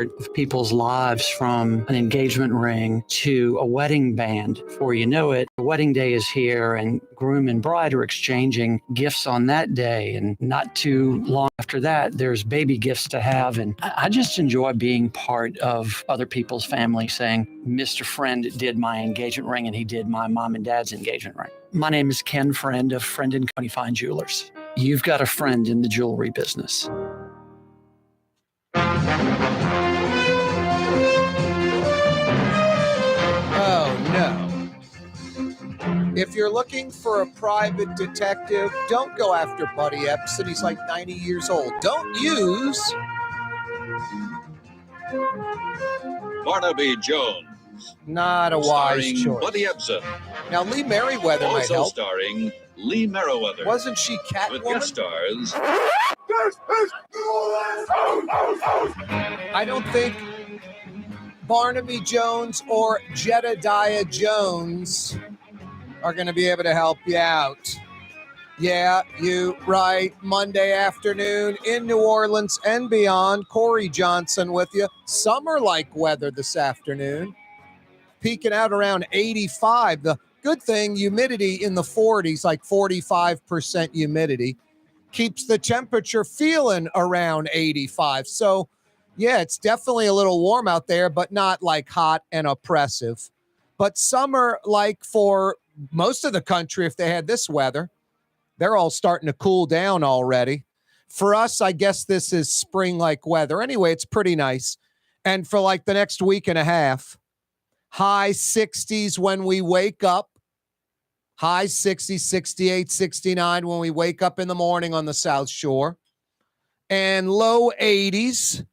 of people's lives, from an engagement ring to a wedding band. Before you know it, the wedding day is here and groom and bride are exchanging gifts on that day. And not too long after that, there's baby gifts to have. And I just enjoy being part of other people's family, saying, Mr. Friend did my engagement ring and he did my mom and dad's engagement ring. My name is Ken Friend of Friend & Company Fine Jewelers. You've got a friend in the jewelry business. Oh, no. If you're looking for a private detective, don't go after Buddy Epson. He's like 90 years old. Don't use Barnaby Jones. Not a wise choice. Buddy Epson. Now, Lee Merriweather might help. Also starring Lee Merriweather. Wasn't she Catwoman? With guest stars. I don't think Barnaby Jones or Jedediah Jones are going to be able to help you out. Yeah, you right. Monday afternoon in New Orleans and beyond. Corey Johnson with you. Summer-like weather this afternoon. Peaking out around 85. The good thing, humidity in the 40s, like 45% humidity, keeps the temperature feeling around 85. So, yeah, it's definitely a little warm out there, but not like hot and oppressive. But summer, like for most of the country, if they had this weather, they're all starting to cool down already. For us, I guess this is spring-like weather. Anyway, it's pretty nice. And for like the next week and a half, high 60s when we wake up. High 60s, 68, 69 when we wake up in the morning on the South Shore. And low 80s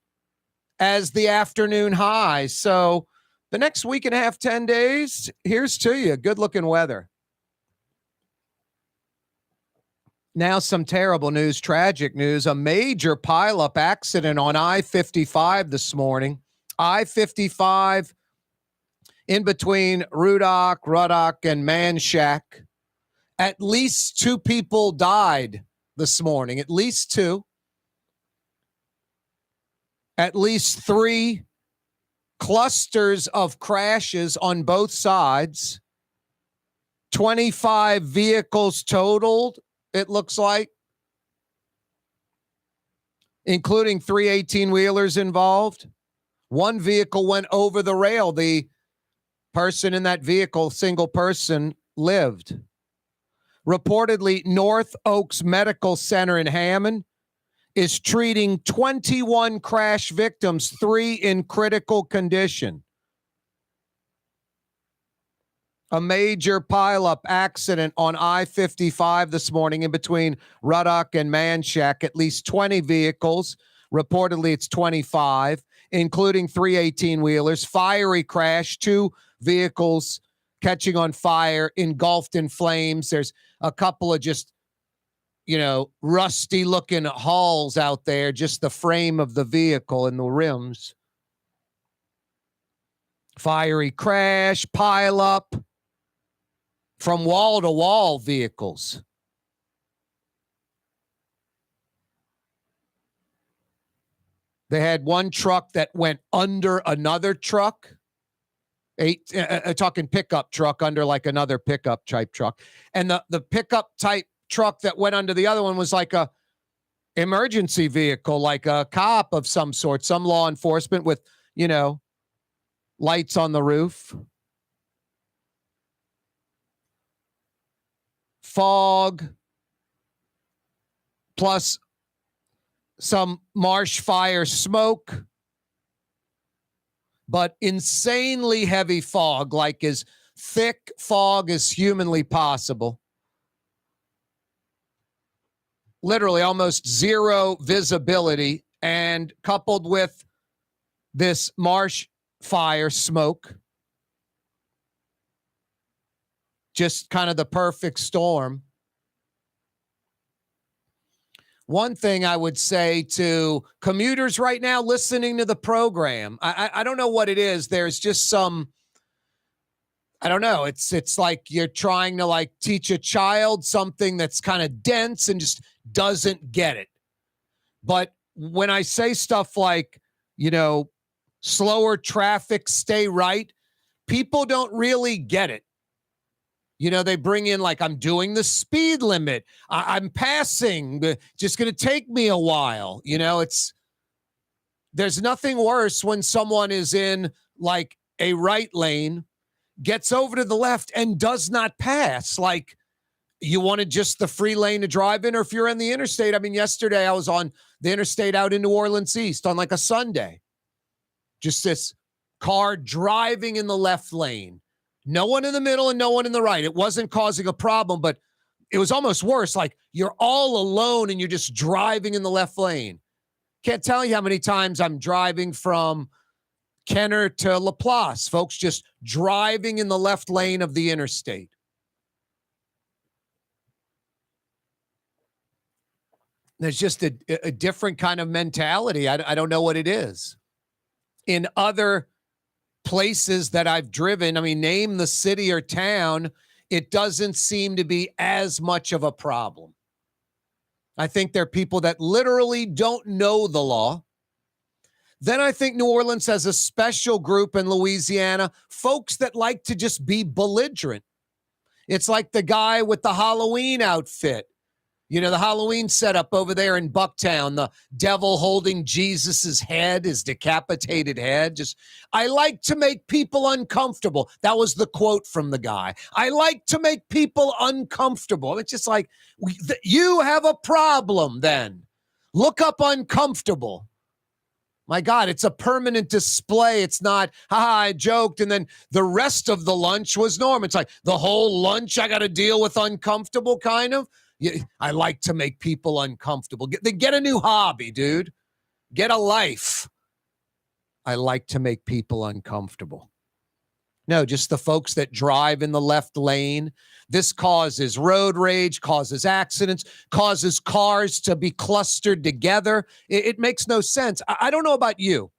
as the afternoon high. So the next week and a half, 10 days, here's to you. Good-looking weather. Now some terrible news, tragic news. A major pileup accident on I-55 this morning. I-55 in between Ruddock, and Manchac. At least 2 people died this morning. At least 2. At least 3 clusters of crashes on both sides. 25 vehicles totaled, it looks like, including 3 18-wheelers involved. 1 vehicle went over the rail. The person in that vehicle, single person, lived. Reportedly, North Oaks Medical Center in Hammond is treating 21 crash victims, 3 in critical condition. A major pileup accident on I-55 this morning in between Ruddock and Manchac. At least 20 vehicles. Reportedly, it's 25, including 3 18-wheelers. Fiery crash, 2 vehicles catching on fire, engulfed in flames. There's a couple of just, rusty-looking hulls out there, just the frame of the vehicle and the rims. Fiery crash, pileup from wall-to-wall vehicles. They had one truck that went under another truck. Talking pickup truck under like another pickup type truck. And the pickup type truck that went under the other one was like a emergency vehicle, like a cop of some sort, some law enforcement with, lights on the roof. Fog, plus some marsh fire smoke, but insanely heavy fog, like as thick fog as humanly possible. Literally almost zero visibility, and coupled with this marsh fire smoke, just kind of the perfect storm. One thing I would say to commuters right now listening to the program, I don't know what it is. There's just some, I don't know. It's like you're trying to teach a child something that's kind of dense and just doesn't get it. But when I say stuff like, Slower traffic, stay right. People don't really get it. You know, they bring in like, I'm doing the speed limit. I'm passing, but just going to take me a while. You know, there's nothing worse when someone is in like a right lane, gets over to the left and does not pass. Like, you wanted just the free lane to drive in, or if you're on the interstate. I mean, yesterday I was on the interstate out in New Orleans East on like a Sunday. Just this car driving in the left lane. No one in the middle and no one in the right. It wasn't causing a problem, but it was almost worse. Like, you're all alone and you're just driving in the left lane. Can't tell you how many times I'm driving from Kenner to Laplace, folks just driving in the left lane of the interstate. There's just a different kind of mentality. I don't know what it is. In other places that I've driven, I mean, name the city or town, it doesn't seem to be as much of a problem. I think there are people that literally don't know the law. Then I think New Orleans has a special group in Louisiana, folks that like to just be belligerent. It's like the guy with the Halloween outfit. You know, the Halloween setup over there in Bucktown, the devil holding Jesus's head, his decapitated head. Just, I like to make people uncomfortable. That was the quote from the guy. I like to make people uncomfortable. It's just like, you have a problem then. Look up uncomfortable. My God, it's a permanent display. It's not, haha, I joked, and then the rest of the lunch was normal. It's like the whole lunch I got to deal with uncomfortable, kind of. I like to make people uncomfortable. Get a new hobby, dude. Get a life. I like to make people uncomfortable. No, just the folks that drive in the left lane. This causes road rage, causes accidents, causes cars to be clustered together. It makes no sense. I don't know about you.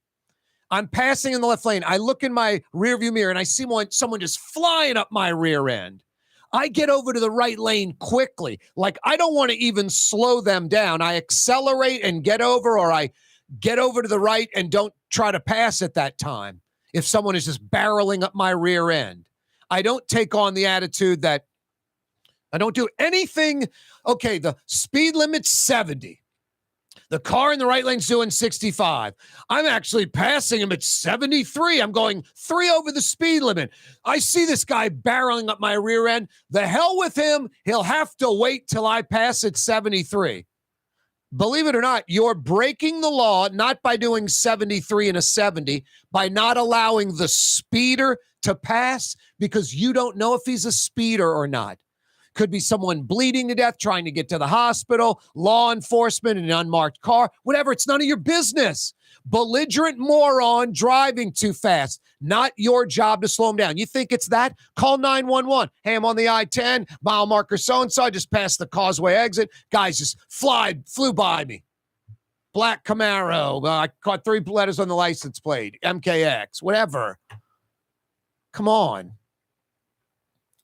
I'm passing in the left lane. I look in my rearview mirror and I see someone just flying up my rear end. I get over to the right lane quickly. Like, I don't want to even slow them down. I accelerate and get over, or I get over to the right and don't try to pass at that time if someone is just barreling up my rear end. I don't take on the attitude that I don't do anything. Okay, the speed limit's 70. The car in the right lane's doing 65. I'm actually passing him at 73. I'm going 3 over the speed limit. I see this guy barreling up my rear end. The hell with him. He'll have to wait till I pass at 73. Believe it or not, you're breaking the law, not by doing 73 and a 70, by not allowing the speeder to pass because you don't know if he's a speeder or not. Could be someone bleeding to death, trying to get to the hospital, law enforcement in an unmarked car, whatever. It's none of your business. Belligerent moron driving too fast. Not your job to slow him down. You think it's that? Call 911. Hey, I'm on the I-10, mile marker so-and-so. I just passed the causeway exit. Guys just flew by me. Black Camaro. I caught 3 letters on the license plate. MKX, whatever. Come on.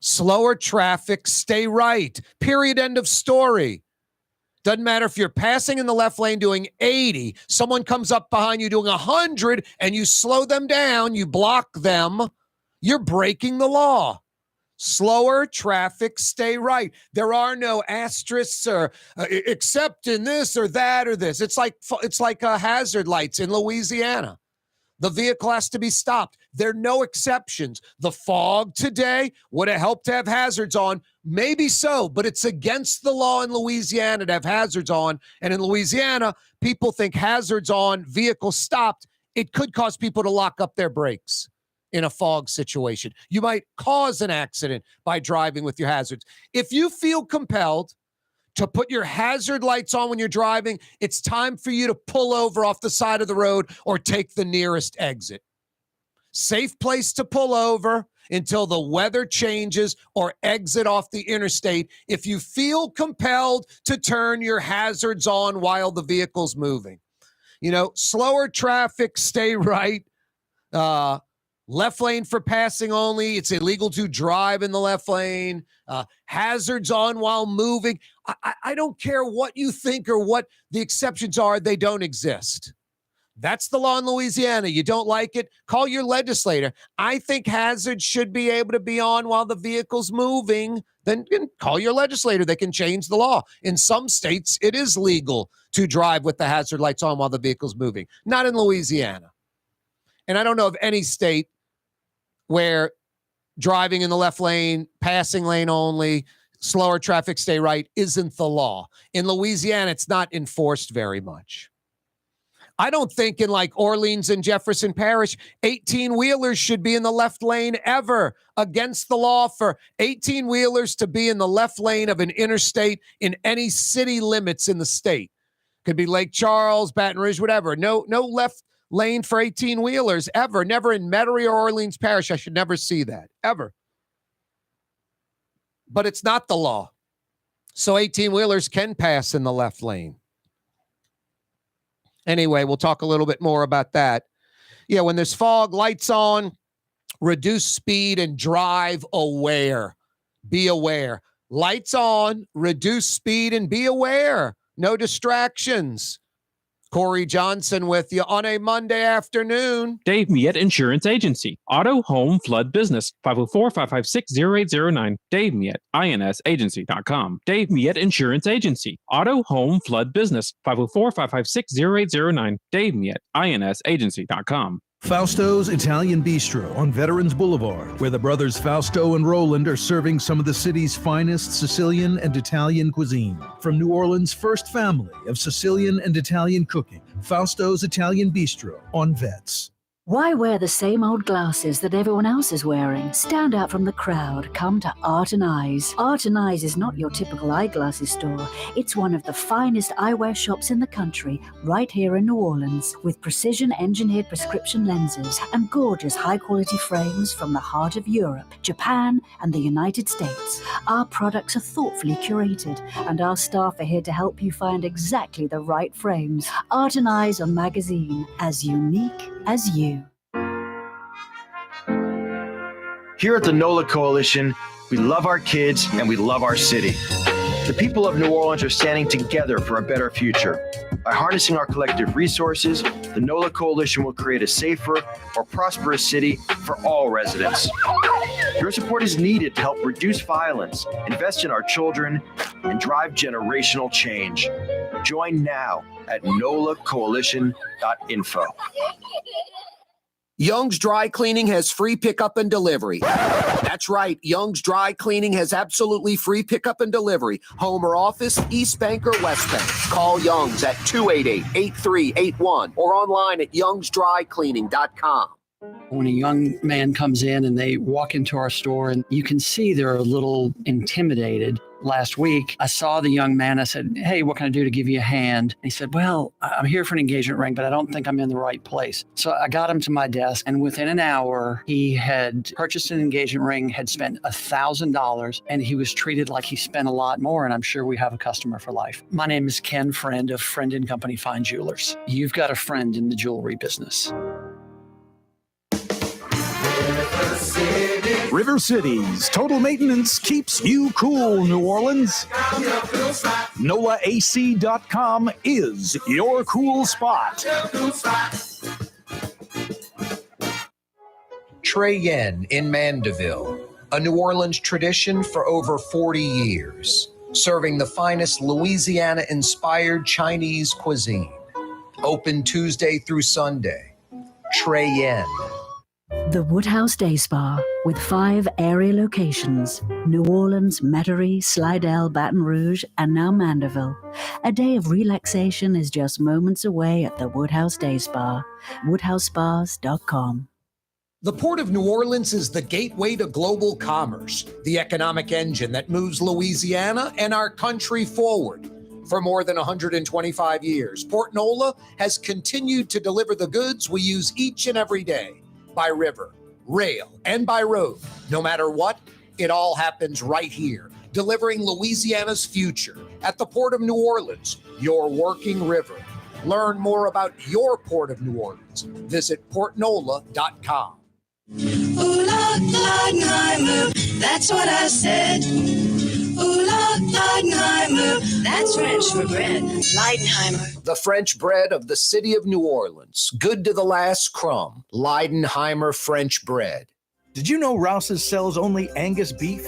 Slower traffic, stay right. Period, end of story. Doesn't matter if you're passing in the left lane doing 80, someone comes up behind you doing 100, and you slow them down, you block them, you're breaking the law. Slower traffic, stay right. There are no asterisks or except in this or that or this. It's like hazard lights in Louisiana. The vehicle has to be stopped. There are no exceptions. The fog today would have helped to have hazards on. Maybe so, but it's against the law in Louisiana to have hazards on. And in Louisiana, people think hazards on, vehicles stopped. It could cause people to lock up their brakes in a fog situation. You might cause an accident by driving with your hazards. If you feel compelled to put your hazard lights on when you're driving, it's time for you to pull over off the side of the road or take the nearest exit. Safe place to pull over until the weather changes or exit off the interstate if you feel compelled to turn your hazards on while the vehicle's moving. You know, slower traffic, stay right. Left lane for passing only. It's illegal to drive in the left lane. Hazards on while moving. I don't care what you think or what the exceptions are. They don't exist. That's the law in Louisiana. You don't like it? Call your legislator. I think hazards should be able to be on while the vehicle's moving. Then call your legislator. They can change the law. In some states, it is legal to drive with the hazard lights on while the vehicle's moving. Not in Louisiana. And I don't know of any state where driving in the left lane, passing lane only, slower traffic, stay right, isn't the law. In Louisiana, it's not enforced very much. I don't think in like Orleans and Jefferson Parish, 18-wheelers should be in the left lane ever. Against the law for 18-wheelers to be in the left lane of an interstate in any city limits in the state. Could be Lake Charles, Baton Rouge, whatever. No left lane for 18-wheelers ever. Never in Metairie or Orleans Parish. I should never see that, ever. But it's not the law. So 18-wheelers can pass in the left lane. Anyway, we'll talk a little bit more about that. Yeah, when there's fog, lights on, reduce speed and drive aware. Be aware. Lights on, reduce speed and be aware. No distractions. Corey Johnson with you on a Monday afternoon. Dave Miette Insurance Agency. Auto, home, flood, business. 504-556-0809. Dave Miette, INSagency.com. Dave Miette Insurance Agency. Auto, home, flood, business. 504-556-0809. Dave Miette, INSagency.com. Fausto's Italian Bistro on Veterans Boulevard, where the brothers Fausto and Roland are serving some of the city's finest Sicilian and Italian cuisine. From New Orleans' first family of Sicilian and Italian cooking, Fausto's Italian Bistro on Vets. Why wear the same old glasses that everyone else is wearing? Stand out from the crowd. Come to Art and Eyes. Art and Eyes is not your typical eyeglasses store. It's one of the finest eyewear shops in the country, right here in New Orleans, with precision-engineered prescription lenses and gorgeous high-quality frames from the heart of Europe, Japan, and the United States. Our products are thoughtfully curated, and our staff are here to help you find exactly the right frames. Art and Eyes on Magazine, as unique as you. Here at the NOLA Coalition, we love our kids and we love our city. The people of New Orleans are standing together for a better future. By harnessing our collective resources, the NOLA Coalition will create a safer, more prosperous city for all residents. Your support is needed to help reduce violence, invest in our children, and drive generational change. Join now at nolacoalition.info. Young's Dry Cleaning has free pickup and delivery. That's right. Young's Dry Cleaning has absolutely free pickup and delivery. Home or office, East Bank or West Bank. Call Young's at 288-8381 or online at youngsdrycleaning.com. When a young man comes in and they walk into our store and you can see they're a little intimidated. Last week, I saw the young man. I said, "Hey, what can I do to give you a hand?" And he said, "Well, I'm here for an engagement ring, but I don't think I'm in the right place." So I got him to my desk, and within an hour, he had purchased an engagement ring, had spent $1,000, and he was treated like he spent a lot more, and I'm sure we have a customer for life. My name is Ken Friend of Friend & Company Fine Jewelers. You've got a friend in the jewelry business. River Cities Total Maintenance keeps you cool, New Orleans. NOLAAC.com is your cool spot. Trey Yen in Mandeville, a New Orleans tradition for over 40 years, serving the finest Louisiana-inspired Chinese cuisine. Open Tuesday through Sunday. Trey Yen. The Woodhouse Day Spa, with 5 area locations, New Orleans, Metairie, Slidell, Baton Rouge, and now Mandeville. A day of relaxation is just moments away at the Woodhouse Day Spa, woodhousespas.com. The Port of New Orleans is the gateway to global commerce, the economic engine that moves Louisiana and our country forward. For more than 125 years, Port Nola has continued to deliver the goods we use each and every day. By river, rail, and by road. No matter what, it all happens right here, delivering Louisiana's future at the Port of New Orleans, your working river. Learn more about your Port of New Orleans. Visit portnola.com. Ooh, Lord, Lord, my move. That's what I said. Ooh, Lord, Leidenheimer, that's French for bread. Leidenheimer. The French bread of the city of New Orleans. Good to the last crumb. Leidenheimer French bread. Did you know Rouse's sells only Angus beef?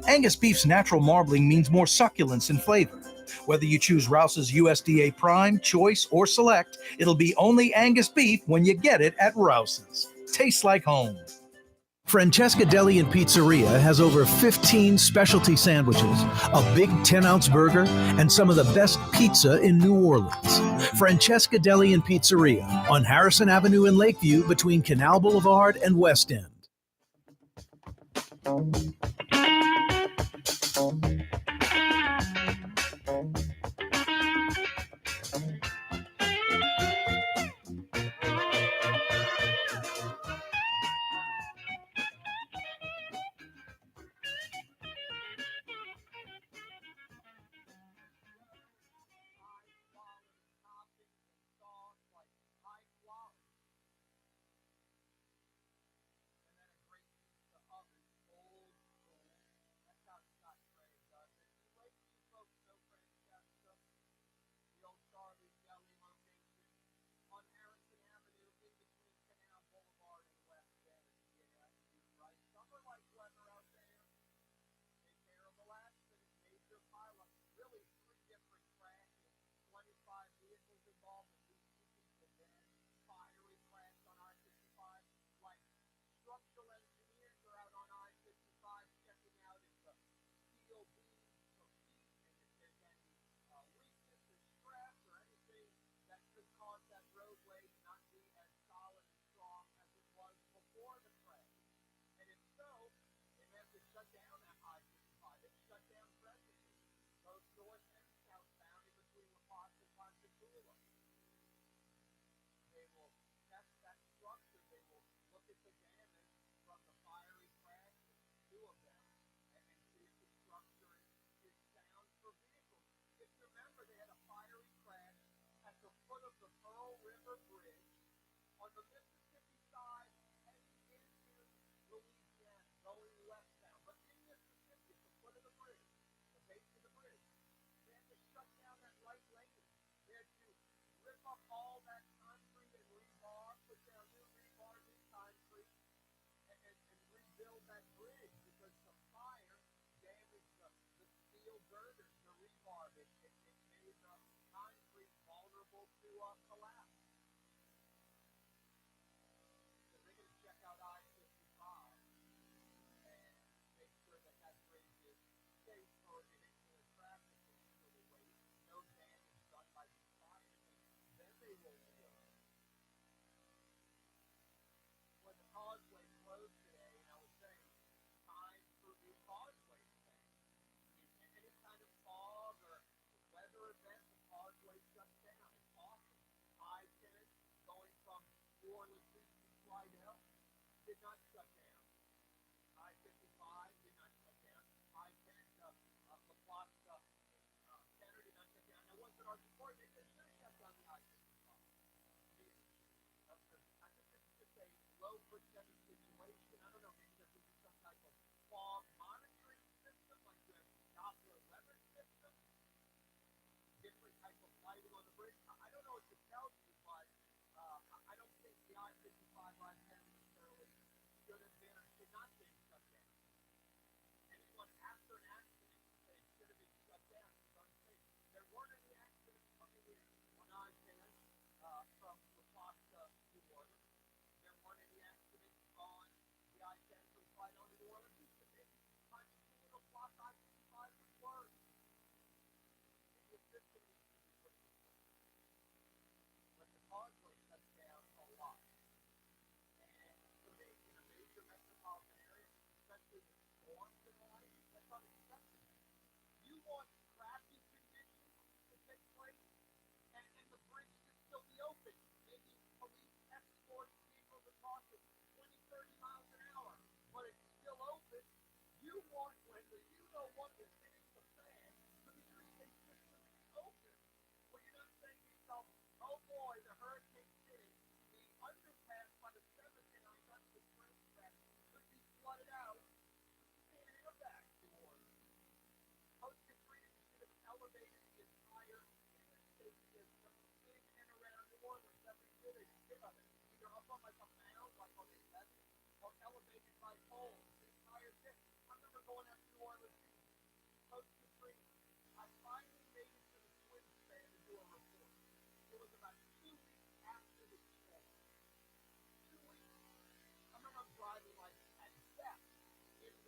Angus beef's natural marbling means more succulence and flavor. Whether you choose Rouse's USDA Prime, Choice, or Select, it'll be only Angus beef when you get it at Rouse's. Tastes like home. Francesca Deli and Pizzeria has over 15 specialty sandwiches, a big 10-ounce burger, and some of the best pizza in New Orleans. Francesca Deli and Pizzeria on Harrison Avenue in Lakeview between Canal Boulevard and West End.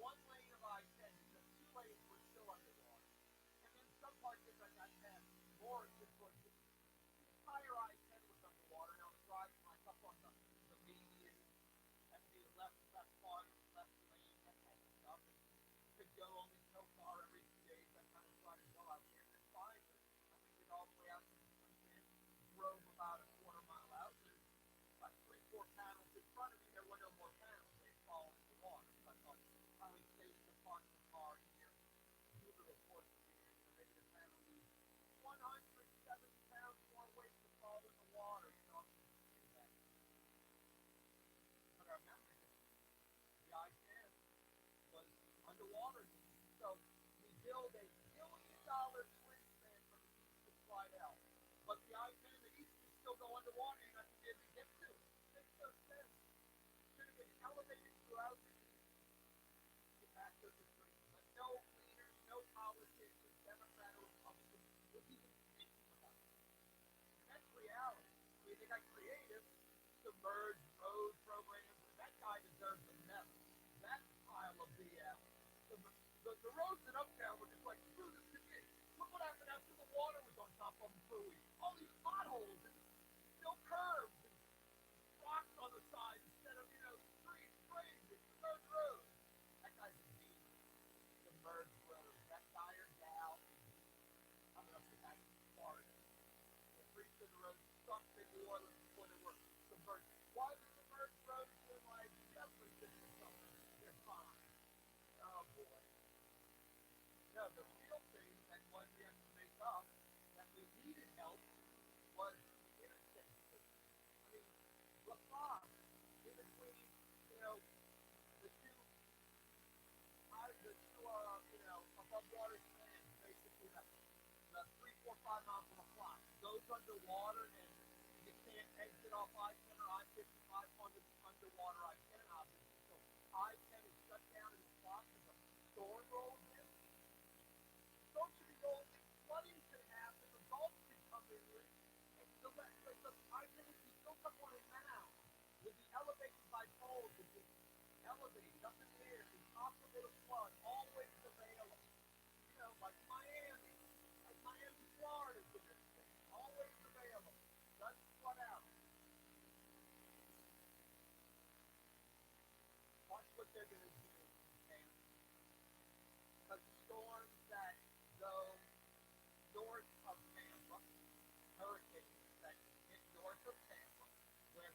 one lane of I-10 because 2 lanes were still underwater. And then some parts of it got had more just towards the entire I-10 was underwater. And I was driving like up on the median at the left part, left lane, that kind of stuff. And could go only so far every 2 days. I kind of tried to go out there and then find it. I made it all the way out to the Clinton, drove about a quarter mile out. And like 3-4 panels in front of me, there were no more panels. They'd fallen in the water. So I thought, probably stayed in the park the car here. Do the report to me. Maybe the panel needs 170 pounds more weight to fall in the water. So I'm going to do that. But I remember the I-10 was underwater. So we build $1 billion twin span from the east to Slidell. But the I-10 in the east can still go underwater. You're not going to be able to get to it. Makes no sense. Should have been elevated throughout the east. Get back to the street. But no leaders, no politicians, Democrat or Republican was even thinking about it. And that's reality. I mean, they got creative, submerged road programs. That guy deserves a medal. That pile of BS. The roads in Uptown were just like, screw this to me. Look what happened after the water was on top of them, buoys. All these potholes and no curbs and rocks on the side instead of, streets, crazy, submerged roads. That guy's a genius. Submerged roads. That guy or gal is coming up to that Florida. The streets of the road sunk in New Orleans before they were submerged. Why the submerged roads in like Jefferson or something? They're fine. Oh boy. No, the real thing that was we had to make up that we needed help was the interstate system. I mean, La Paz, in between, the two above water stands, basically the 3, 4, 5 miles of La Paz goes underwater and you can't exit off I-10 or I-55 underwater I-10 obviously. So I-10 is shut down in the spot because a storm rolls in. Storm should be rolling in, flooding could happen, the Gulf could come in here, and the I-10 would be built up on a mound, would be elevated by poles, would be elevated up in the air, impossible to flood, always available. Like Miami, Florida is in this thing, always available, doesn't flood out. Watch what they're going to do in Tampa. Because the storms that go north of Tampa, hurricanes that hit north of Tampa, where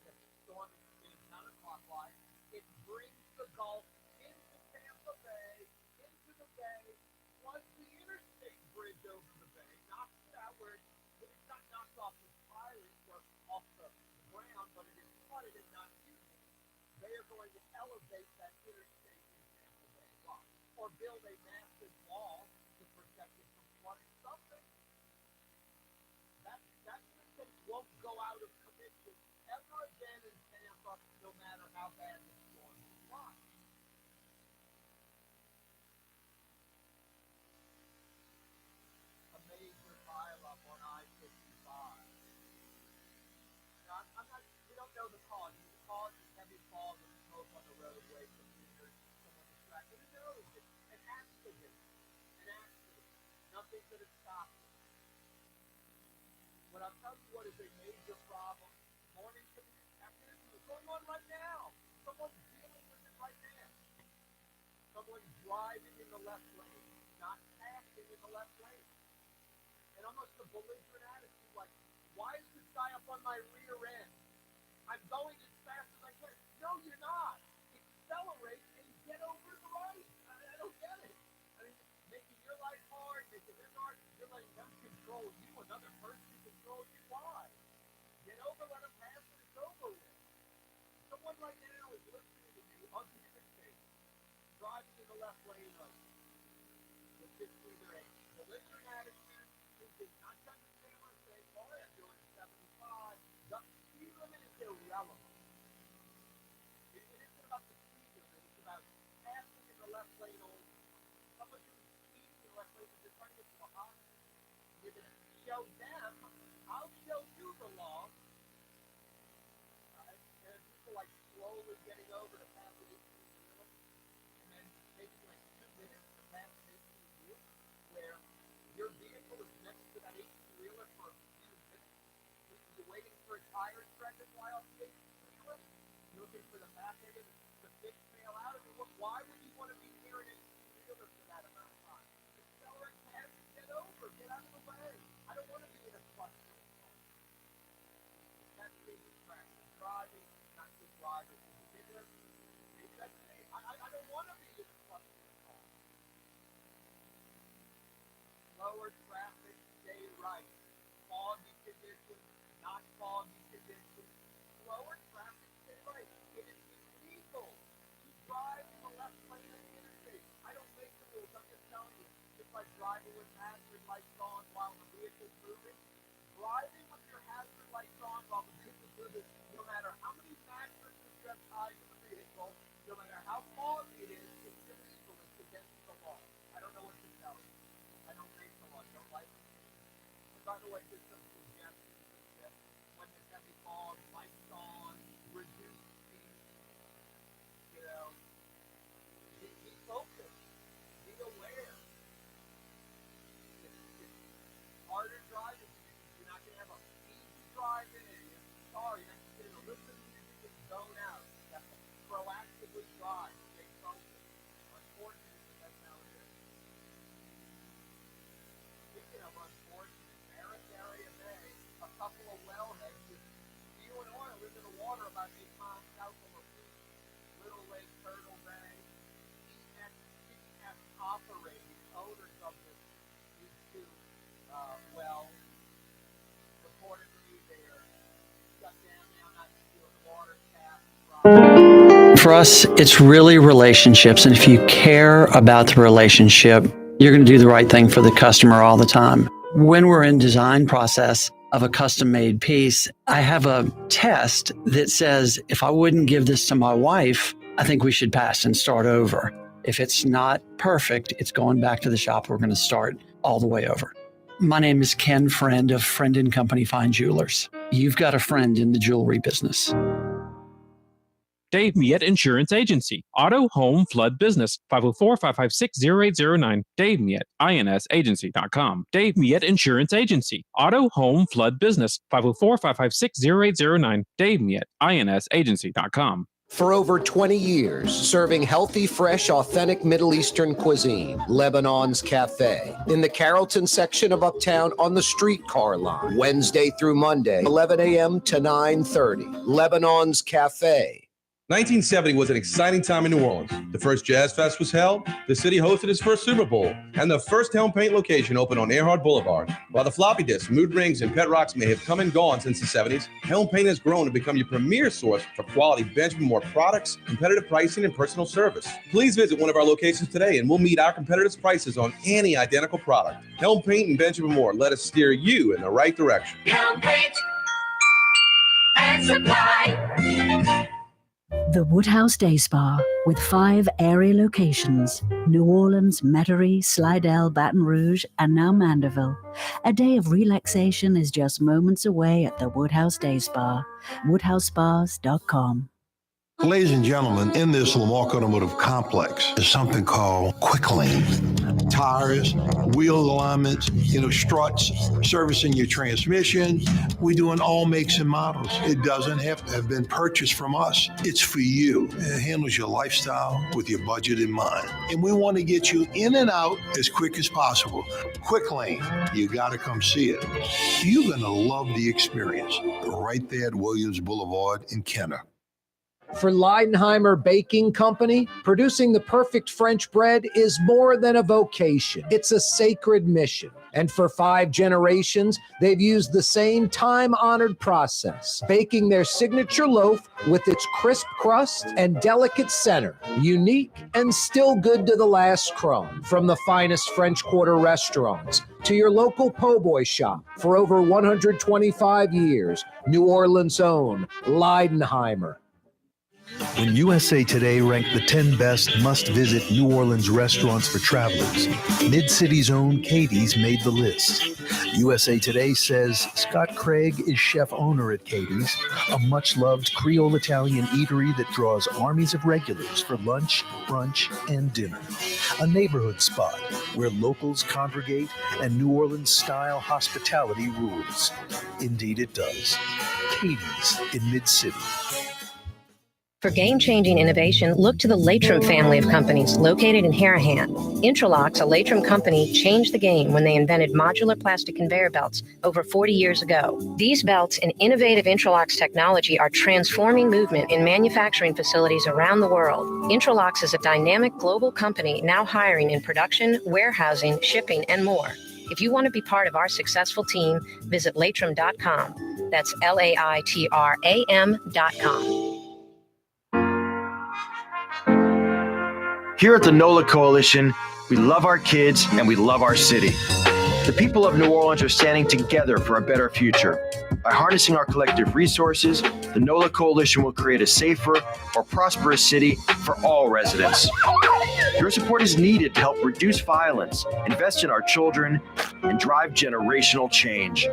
the storm is being counterclockwise, it brings the Gulf into Tampa Bay, into the bay, plus the interstate bridge over the bay, knocks it out where it's not knocked off the pilot or off the ground, but it is flooded and not used. They are going to elevate that interstate in Tampa Bay or build a massive wall to protect it from flooding. Something that interstate won't go out of commission ever again in Tampa, no matter how bad the storm is. Why? A major pileup on I-55. Now, we don't know the cause. The cause is heavy fog and smoke on the roadway from meters, someone distracted. Who knows? It's an accident. Nothing could have stopped it. But I'll tell you what is a major problem. Morning to the afternoon. It's going on right now. Someone's dealing with it right now. Someone's driving in the left lane, not passing in the left lane. And almost a belligerent attitude like, why is this guy up on my rear end? I'm going as fast as I can. No, you're not. Accelerate and get over to the right. I don't get it. I mean, making your life hard, making them hard. You're letting them control you. Another person control you. Why? Get over, let them pass, and it's over with. Someone right now is listening to you on the interstate, driving in the left lane with 15 or 8. Belligerent attitude, thinking, not to understand what I'm saying. All I'm doing is 75. The speed limit is irrelevant. It isn't about the speed limit. It's about passing in the left lane only. Someone who's speeding in the left lane is just trying to get to a hospital. You're going to show them, I'll show you the law. And people like slowly getting over to pass it 18 minutes. And then looking for the back end of the big trail out. I mean, why would you want to be near an 18-wheeler for that amount of time? Accelerate past and get over. Get out of the way. I don't want to be in a cluster of cars. That's being distracted. Driving, not good drivers. Maybe that's me. I don't want to be in a cluster of cars. Lower traffic, stay right. Foggy conditions, not foggy conditions. Lower traffic, stay right. It is illegal to drive in the left lane of the interstate. I don't make the rules. I'm just telling you. Just like driving with hazard lights on while the vehicle's moving. Driving with your hazard lights on while the vehicle's moving, no matter how many mattresses you have tied to the vehicle, no matter how foggy it is, it's illegal. It's against the law. I don't know what to tell you. I don't make the law. Don't like it. And by the way, there's some suggestions that when there's heavy fog, lights on, reduce speed, you know, be focused, be aware. It's harder driving. You're not going to have a easy drive in it. You're not going to listen to music and zone out. You have to proactively drive, stay focused. Unfortunately, that's how it is. Speaking of unfortunate, Barrett Area Bay, a couple of wellheads with fuel and oil into the water about 8 miles south of Lafitte, Little Lake, Turtle Bay. EX operating owners of these two wells reportedly they're shut down now, not doing water tap. For us, it's really relationships. And if you care about the relationship, you're going to do the right thing for the customer all the time. When we're in design process of a custom made piece, I have a test that says, if I wouldn't give this to my wife, I think we should pass and start over. If it's not perfect, it's going back to the shop. We're going to start all the way over. My name is Ken Friend of Friend & Company Fine Jewelers. You've got a friend in the jewelry business. Dave Miette Insurance Agency. Auto, home, flood, business. 504-556-0809. Dave Miette, INSagency.com. Dave Miette Insurance Agency. Auto, home, flood, business. 504-556-0809. Dave Miette, INSagency.com. For over 20 years, serving healthy, fresh, authentic Middle Eastern cuisine, Lebanon's Cafe. In the Carrollton section of Uptown on the streetcar line. Wednesday through Monday, 11 a.m. to 9:30. Lebanon's Cafe. 1970 was an exciting time in New Orleans. The first Jazz Fest was held, the city hosted its first Super Bowl, and the first Helm Paint location opened on Earhart Boulevard. While the floppy disks, mood rings, and pet rocks may have come and gone since the 70s, Helm Paint has grown to become your premier source for quality Benjamin Moore products, competitive pricing, and personal service. Please visit one of our locations today and we'll meet our competitors' prices on any identical product. Helm Paint and Benjamin Moore, let us steer you in the right direction. Helm Paint and Supply. The Woodhouse Day Spa, with 5 area locations: New Orleans, Metairie, Slidell, Baton Rouge, and now Mandeville. A day of relaxation is just moments away at the Woodhouse Day Spa. WoodhouseSpas.com. Ladies and gentlemen, in this Lamarck Automotive Complex is something called Quick Lane. Tires, wheel alignments, struts, servicing your transmission. We do in all makes and models. It doesn't have to have been purchased from us. It's for you. It handles your lifestyle with your budget in mind. And we want to get you in and out as quick as possible. Quick Lane, you got to come see it. You're going to love the experience. Right there at Williams Boulevard in Kenner. For Leidenheimer Baking Company, producing the perfect French bread is more than a vocation. It's a sacred mission. And for 5 generations, they've used the same time-honored process, baking their signature loaf with its crisp crust and delicate center, unique and still good to the last crumb. From the finest French Quarter restaurants to your local po' boy shop, for over 125 years, New Orleans' own Leidenheimer. When USA Today ranked the 10 best must-visit New Orleans restaurants for travelers, Mid-City's own Katie's made the list. USA Today says Scott Craig is chef-owner at Katie's, a much-loved Creole Italian eatery that draws armies of regulars for lunch, brunch, and dinner. A neighborhood spot where locals congregate and New Orleans-style hospitality rules. Indeed it does. Katie's in Mid-City. For game-changing innovation, look to the Latrim family of companies located in Harahan. Intralocks, a Latrim company, changed the game when they invented modular plastic conveyor belts over 40 years ago. These belts and innovative Intralocks technology are transforming movement in manufacturing facilities around the world. Intralocks is a dynamic global company now hiring in production, warehousing, shipping, and more. If you want to be part of our successful team, visit Latrim.com. That's LAITRAM.com. Here at the NOLA Coalition, we love our kids and we love our city. The people of New Orleans are standing together for a better future. By harnessing our collective resources, the NOLA Coalition will create a safer, more prosperous city for all residents. Your support is needed to help reduce violence, invest in our children, and drive generational change.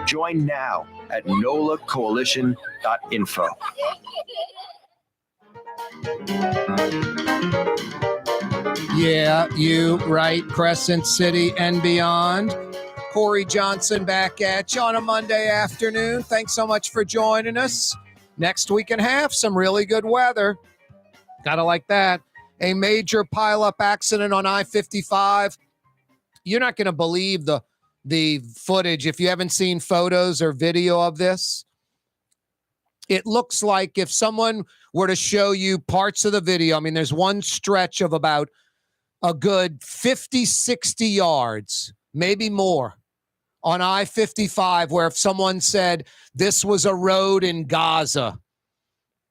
Join now at nolacoalition.info. Yeah, you right, Crescent City and beyond. Corey Johnson back at you on a Monday afternoon. Thanks so much for joining us. Next week and a half, some really good weather. Gotta like that. A major pileup accident on I-55. You're not going to believe the footage if you haven't seen photos or video of this. It looks like if someone were to show you parts of the video, I mean, there's one stretch of about a good 50, 60 yards, maybe more, on I-55, where if someone said this was a road in Gaza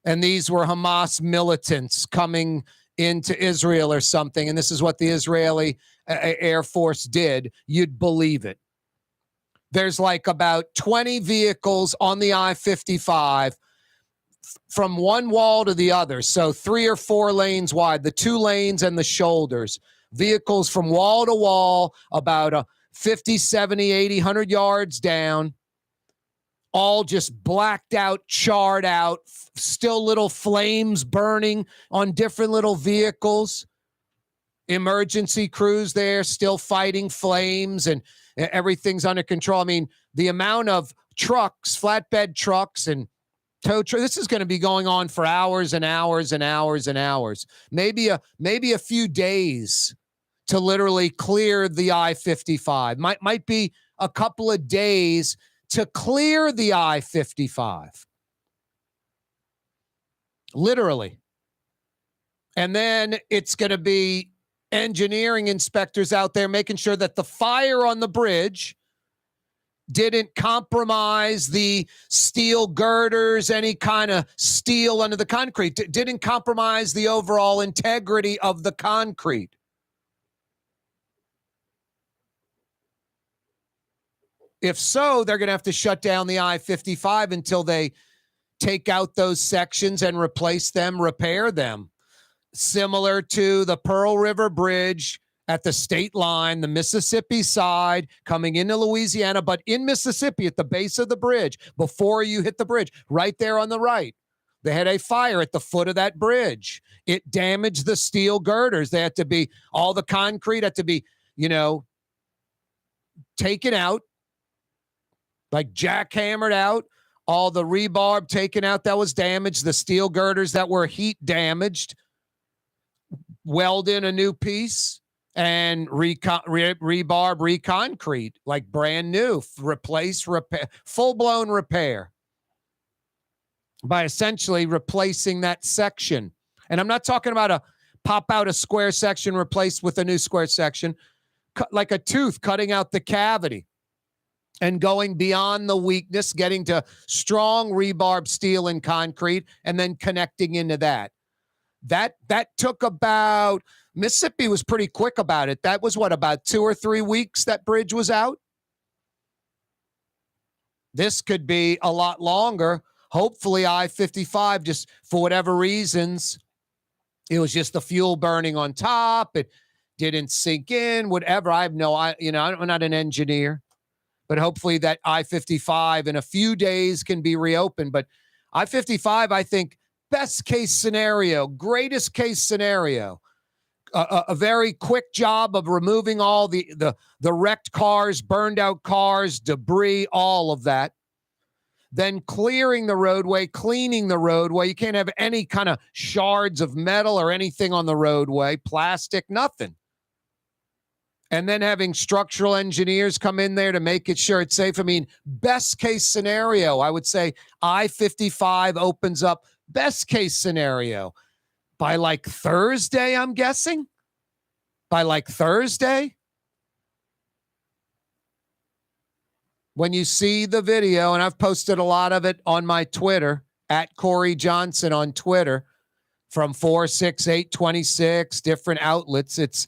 and these were Hamas militants coming into Israel or something, and this is what the Israeli Air Force did, you'd believe it. There's like about 20 vehicles on the I-55 from one wall to the other, so 3 or 4 lanes wide, the 2 lanes and the shoulders. Vehicles from wall to wall, about 50, 70, 80, 100 yards down, all just blacked out, charred out, still little flames burning on different little vehicles. Emergency crews there still fighting flames, and everything's under control. I mean, the amount of trucks, flatbed trucks and tow trucks, this is going to be going on for hours and hours and hours and hours. Maybe a few days to literally clear the I-55. Might be a couple of days to clear the I-55. Literally. And then it's going to be engineering inspectors out there making sure that the fire on the bridge didn't compromise the steel girders, any kind of steel under the concrete, didn't compromise the overall integrity of the concrete. If so, they're going to have to shut down the I-55 until they take out those sections and replace them, repair them. Similar to the Pearl River Bridge at the state line, the Mississippi side, coming into Louisiana, but in Mississippi at the base of the bridge, before you hit the bridge, right there on the right. They had a fire at the foot of that bridge. It damaged the steel girders. They had to be, all the concrete had to be, taken out, like jackhammered out, all the rebar taken out that was damaged, the steel girders that were heat damaged, weld in a new piece, and rebar, reconcrete, like brand new, replace, repair, full-blown repair by essentially replacing that section. And I'm not talking about pop out a square section replaced with a new square section, like a tooth, cutting out the cavity and going beyond the weakness, getting to strong rebar, steel, and concrete, and then connecting into that. That took about, Mississippi was pretty quick about it. That was about 2 or 3 weeks that bridge was out. This could be a lot longer. Hopefully I-55, just for whatever reasons, it was just the fuel burning on top. It didn't sink in, whatever. I'm not an engineer. But hopefully that I-55 in a few days can be reopened. But I-55, I think, best case scenario, greatest case scenario, a very quick job of removing all the wrecked cars, burned out cars, debris, all of that. then clearing the roadway, cleaning the roadway. You can't have any kind of shards of metal or anything on the roadway, plastic, nothing. And then having structural engineers come in there to make it sure it's safe. I mean, best case scenario, I would say I-55 opens up, best case scenario, by like Thursday, I'm guessing. By like Thursday. When you see the video, and I've posted a lot of it on my Twitter, at Corey Johnson on Twitter, from 4, 6, 8, 26, different outlets, it's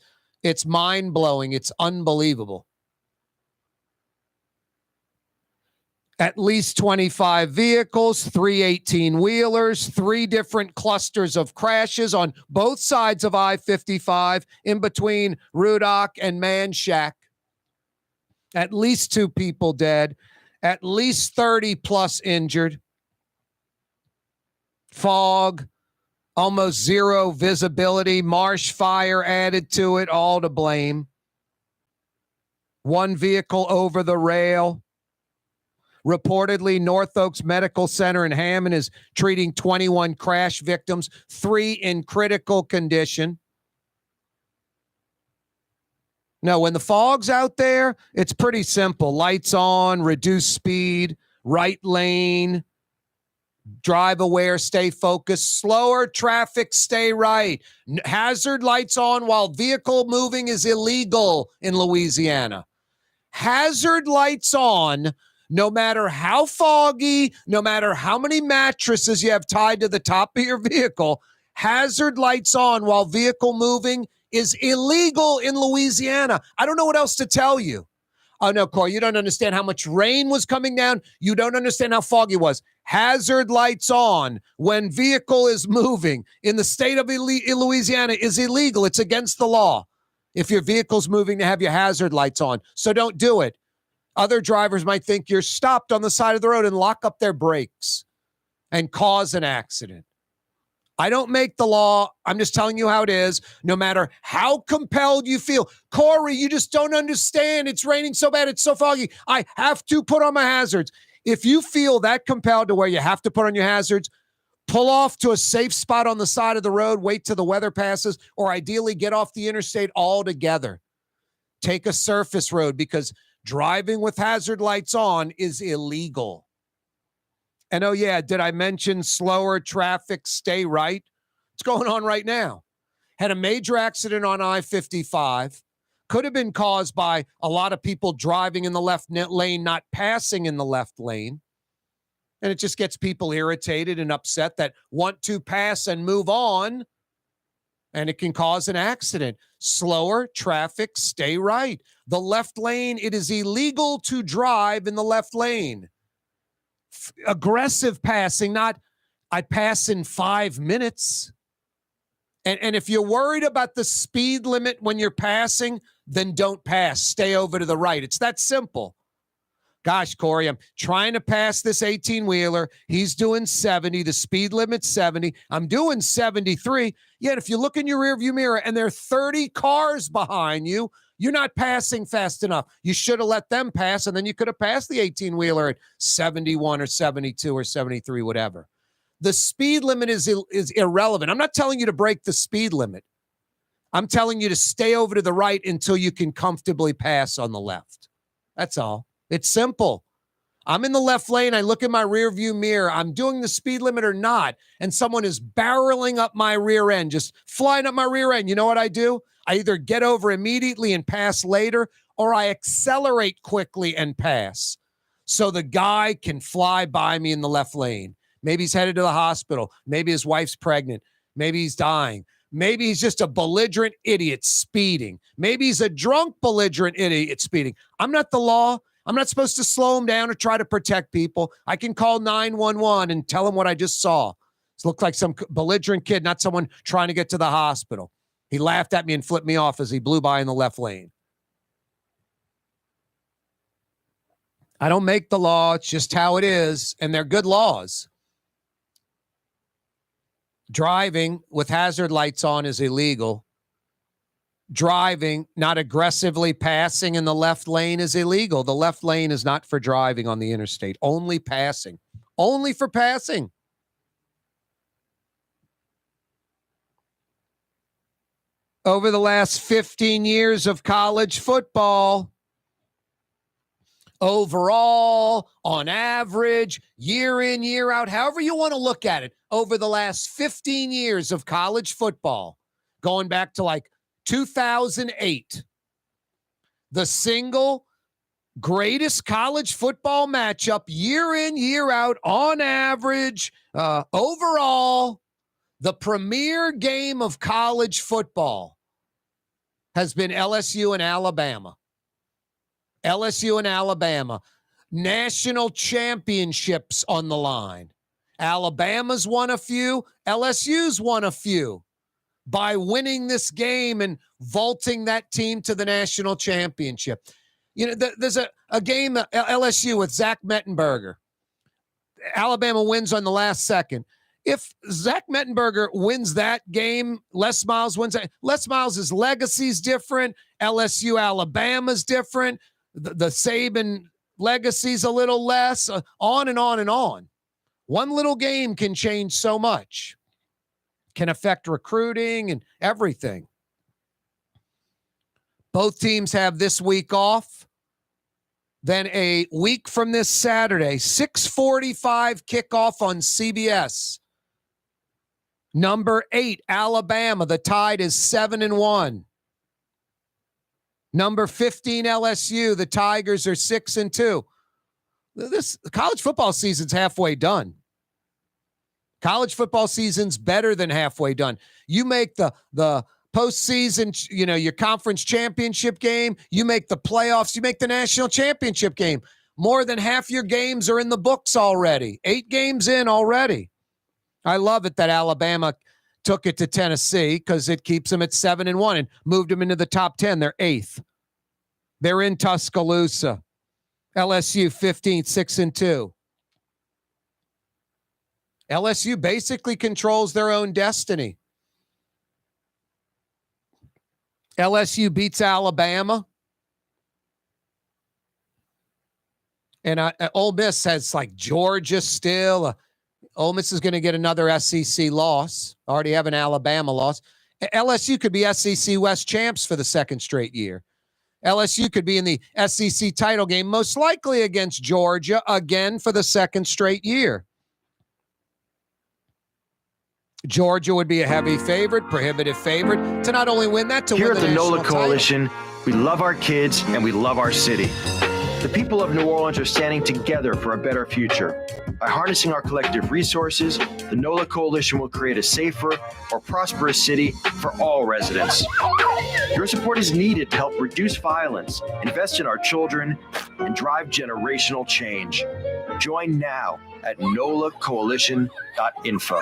mind-blowing. It's unbelievable. At least 25 vehicles, 3 18-wheelers, 3 different clusters of crashes on both sides of I-55, in between Rudock and Manshak. At least 2 people dead, at least 30 plus injured. Fog, almost zero visibility, marsh fire added to it, all to blame. 1 vehicle over the rail. Reportedly, North Oaks Medical Center in Hammond is treating 21 crash victims, 3 in critical condition. No, when the fog's out there, it's pretty simple. Lights on, reduce speed, right lane, drive aware, stay focused, slower traffic, stay right. Hazard lights on while vehicle moving is illegal in Louisiana. Hazard lights on, no matter how foggy, no matter how many mattresses you have tied to the top of your vehicle, hazard lights on while vehicle moving is illegal in Louisiana. I don't know what else to tell you. Oh, no, Corey, you don't understand how much rain was coming down. You don't understand how foggy it was. Hazard lights on when vehicle is moving in the state of Louisiana is illegal. It's against the law if your vehicle's moving to have your hazard lights on. So don't do it. Other drivers might think you're stopped on the side of the road and lock up their brakes and cause an accident. I don't make the law. I'm just telling you how it is, no matter how compelled you feel. Corey, you just don't understand. It's raining so bad. It's so foggy. I have to put on my hazards. If you feel that compelled to where you have to put on your hazards, pull off to a safe spot on the side of the road, wait till the weather passes, or ideally get off the interstate altogether. Take a surface road, because driving with hazard lights on is illegal. And oh yeah, did I mention slower traffic, stay right? It's going on right now. Had a major accident on I-55. Could have been caused by a lot of people driving in the left lane, not passing in the left lane. And it just gets people irritated and upset that want to pass and move on. And it can cause an accident. Slower traffic, stay right. The left lane, it is illegal to drive in the left lane. Aggressive passing, not I pass in 5 minutes. And if you're worried about the speed limit when you're passing, then don't pass. Stay over to the right. It's that simple. Gosh, Corey, I'm trying to pass this 18-wheeler. He's doing 70. The speed limit's 70. I'm doing 73. Yet if you look in your rearview mirror and there are 30 cars behind you, you're not passing fast enough. You should have let them pass, and then you could have passed the 18-wheeler at 71 or 72 or 73, whatever. The speed limit is irrelevant. I'm not telling you to break the speed limit. I'm telling you to stay over to the right until you can comfortably pass on the left. That's all. It's simple. I'm in the left lane. I look in my rearview mirror. I'm doing the speed limit or not, and someone is barreling up my rear end, just flying up my rear end. You know what I do? I either get over immediately and pass later, or I accelerate quickly and pass. So the guy can fly by me in the left lane. Maybe he's headed to the hospital. Maybe his wife's pregnant. Maybe he's dying. Maybe he's just a belligerent idiot speeding. Maybe he's a drunk belligerent idiot speeding. I'm not the law. I'm not supposed to slow him down or try to protect people. I can call 911 and tell him what I just saw. It looked like some belligerent kid, not someone trying to get to the hospital. He laughed at me and flipped me off as he blew by in the left lane. I don't make the law. It's just how it is, and they're good laws. Driving with hazard lights on is illegal. Driving, not aggressively passing in the left lane is illegal. The left lane is not for driving on the interstate, only passing. only for passing. Over the last 15 years of college football, overall, on average, year in, year out, however you want to look at it, over the last 15 years of college football, going back to like 2008, the single greatest college football matchup year in, year out, on average, overall, the premier game of college football has been LSU and Alabama. LSU and Alabama. National championships on the line. Alabama's won a few. LSU's won a few by winning this game and vaulting that team to the national championship. You know, there's a game, LSU with Zach Mettenberger. Alabama wins on the last second. If Zach Mettenberger wins that game, Les Miles wins that. Les Miles' legacy is different. LSU, Alabama's different. The Saban legacy's a little less. On and on and on. One little game can change so much. Can affect recruiting and everything. Both teams have this week off. Then a week from this Saturday, 6:45 kickoff on CBS. Number 8, Alabama. The Tide is 7-1. Number 15, LSU. The Tigers are 6-2. This college football season's halfway done. College football season's better than halfway done. You make the postseason, you know, your conference championship game. You make the playoffs. You make the national championship game. More than half your games are in the books already. 8 games in already. I love it that Alabama took it to Tennessee because it keeps them at 7-1 and moved them into the top 10. They're 8th. They're in Tuscaloosa. LSU 15th, 6-2. LSU basically controls their own destiny. LSU beats Alabama. And Ole Miss has like Georgia still. Ole Miss is going to get another SEC loss. Already have an Alabama loss. LSU could be SEC West champs for the second straight year. LSU could be in the SEC title game, most likely against Georgia, again for the second straight year. Georgia would be a heavy favorite, prohibitive favorite, to not only win that, to Here win at the the national NOLA Coalition, title. we love our kids and we love our city. The people of New Orleans are standing together for a better future. By harnessing our collective resources, the NOLA Coalition will create a safer, more prosperous city for all residents. Your support is needed to help reduce violence, invest in our children, and drive generational change. Join now at nolacoalition.info.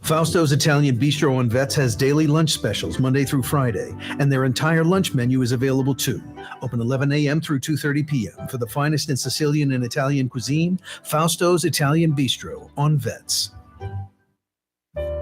Fausto's Italian Bistro on Vets has daily lunch specials Monday through Friday, and their entire lunch menu is available too. Open 11 a.m. through 2:30 p.m. For the finest in Sicilian and Italian cuisine, Fausto's Italian Bistro on Vets.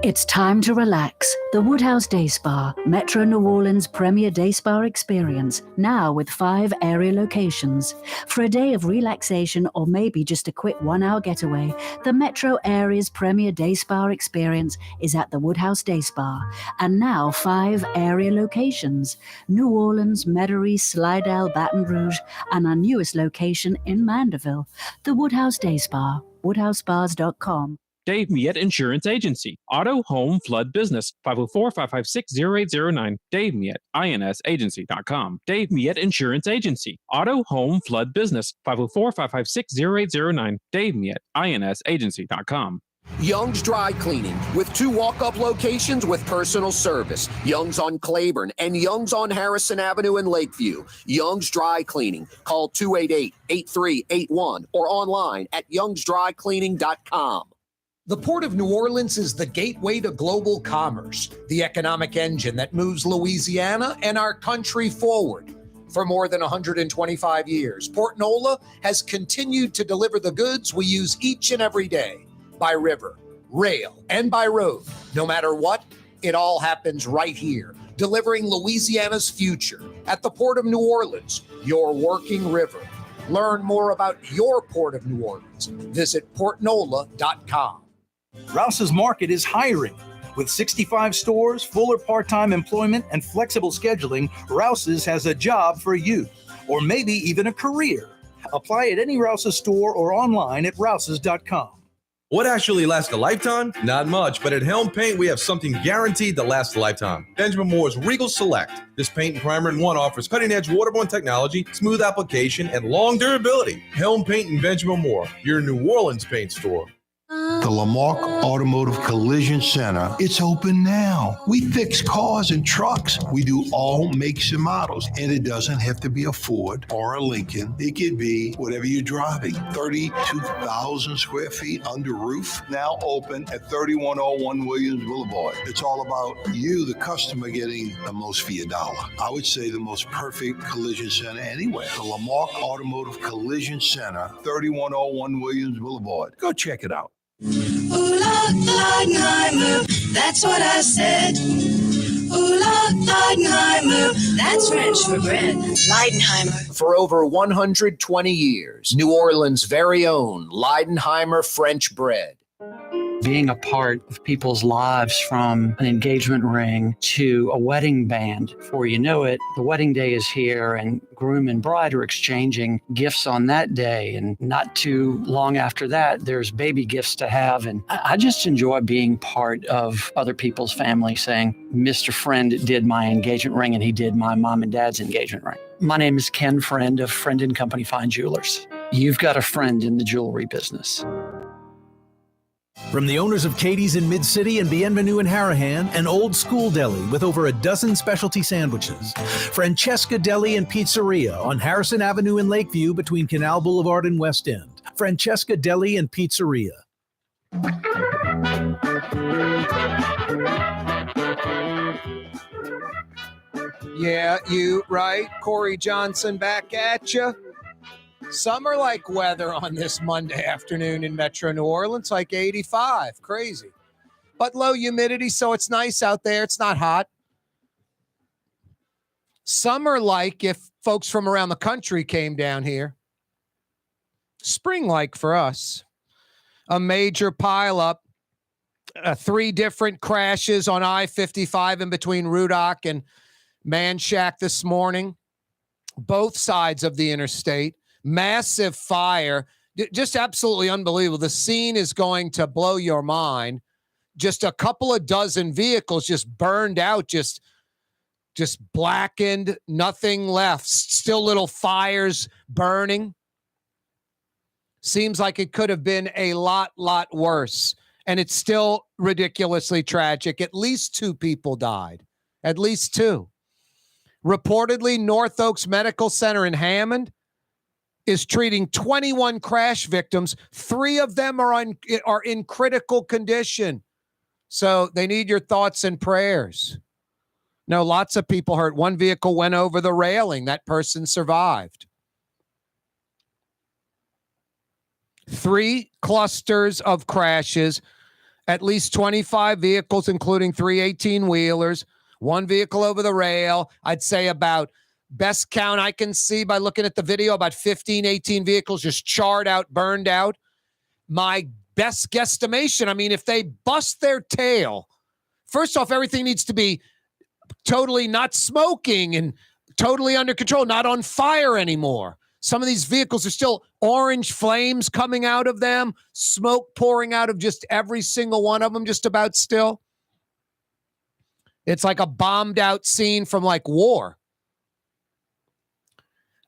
It's time to relax. The Woodhouse Day Spa, Metro New Orleans' premier day spa experience, now with 5 area locations. For a day of relaxation or maybe just a quick 1-hour getaway, the Metro area's premier day spa experience is at the Woodhouse Day Spa. And now 5 area locations: New Orleans, Metairie, Slidell, Baton Rouge, and our newest location in Mandeville. The Woodhouse Day Spa, woodhousespas.com. Dave Miette Insurance Agency. Auto, home, flood, business. 504-556-0809. Dave Miette, INSagency.com. Dave Miette Insurance Agency. Auto, home, flood, business. 504-556-0809. Dave Miette, INSagency.com. Young's Dry Cleaning, with 2 walk-up locations with personal service. Young's on Claiborne and Young's on Harrison Avenue in Lakeview. Young's Dry Cleaning. Call 288-8381 or online at youngsdrycleaning.com. The Port of New Orleans is the gateway to global commerce, the economic engine that moves Louisiana and our country forward. For more than 125 years, Port Nola has continued to deliver the goods we use each and every day, by river, rail, and by road. No matter what, it all happens right here, delivering Louisiana's future at the Port of New Orleans, your working river. Learn more about your Port of New Orleans. Visit portnola.com. Rouse's Market is hiring. With 65 stores, full or part-time employment, and flexible scheduling, Rouse's has a job for you, or maybe even a career. Apply at any Rouse's store or online at rouses.com. What actually lasts a lifetime? Not much, but at Helm Paint, we have something guaranteed to last a lifetime. Benjamin Moore's Regal Select. This paint and primer in one offers cutting-edge waterborne technology, smooth application, and long durability. Helm Paint and Benjamin Moore, your New Orleans paint store. The Lamarck Automotive Collision Center, it's open now. We fix cars and trucks. We do all makes and models. And it doesn't have to be a Ford or a Lincoln. It could be whatever you're driving. 32,000 square feet under roof, now open at 3101 Williams Boulevard. It's all about you, the customer, getting the most for your dollar. I would say the most perfect collision center anywhere. The Lamarck Automotive Collision Center, 3101 Williams Boulevard. Go check it out. Ooh, Leidenheimer, that's what I said. Ooh, Leidenheimer, that's French for bread. Leidenheimer. For over 120 years, New Orleans' very own Leidenheimer French bread. Being a part of people's lives, from an engagement ring to a wedding band. Before you know it, the wedding day is here and groom and bride are exchanging gifts on that day. And not too long after that, there's baby gifts to have. And I just enjoy being part of other people's family, saying, Mr. Friend did my engagement ring and he did my mom and dad's engagement ring. My name is Ken Friend of Friend & Company Fine Jewelers. You've got a friend in the jewelry business. From the owners of Katie's in Mid-City and Bienvenue in Harahan, an old school deli with over a dozen specialty sandwiches. Francesca Deli and Pizzeria on Harrison Avenue in Lakeview between Canal Boulevard and West End. Francesca Deli and Pizzeria. Yeah, you right. Corey Johnson back at you. Summer-like weather on this Monday afternoon in Metro New Orleans, like 85. Crazy. But low humidity, so it's nice out there. It's not hot. Summer-like if folks from around the country came down here. Spring-like for us. A major pileup. 3 different crashes on I-55 in between Rudock and Manchac this morning. Both sides of the interstate. Massive fire, just absolutely unbelievable. The scene is going to blow your mind. Just a couple of dozen vehicles just burned out, just blackened, nothing left. Still little fires burning. Seems like it could have been a lot worse. And it's still ridiculously tragic. At least 2 people died. At least 2. Reportedly, North Oaks Medical Center in Hammond is treating 21 crash victims. 3 of them are in critical condition. So they need your thoughts and prayers. No, lots of people hurt. 1 vehicle went over the railing. That person survived. 3 clusters of crashes, at least 25 vehicles, including 3 18-wheelers, 1 vehicle over the rail. I'd say about, best count I can see by looking at the video, about 15, 18 vehicles just charred out, burned out. My best guesstimation, I mean, if they bust their tail, first off, everything needs to be totally not smoking and totally under control, not on fire anymore. Some of these vehicles are still orange flames coming out of them, smoke pouring out of just every single one of them, just about still. It's like a bombed out scene from like war.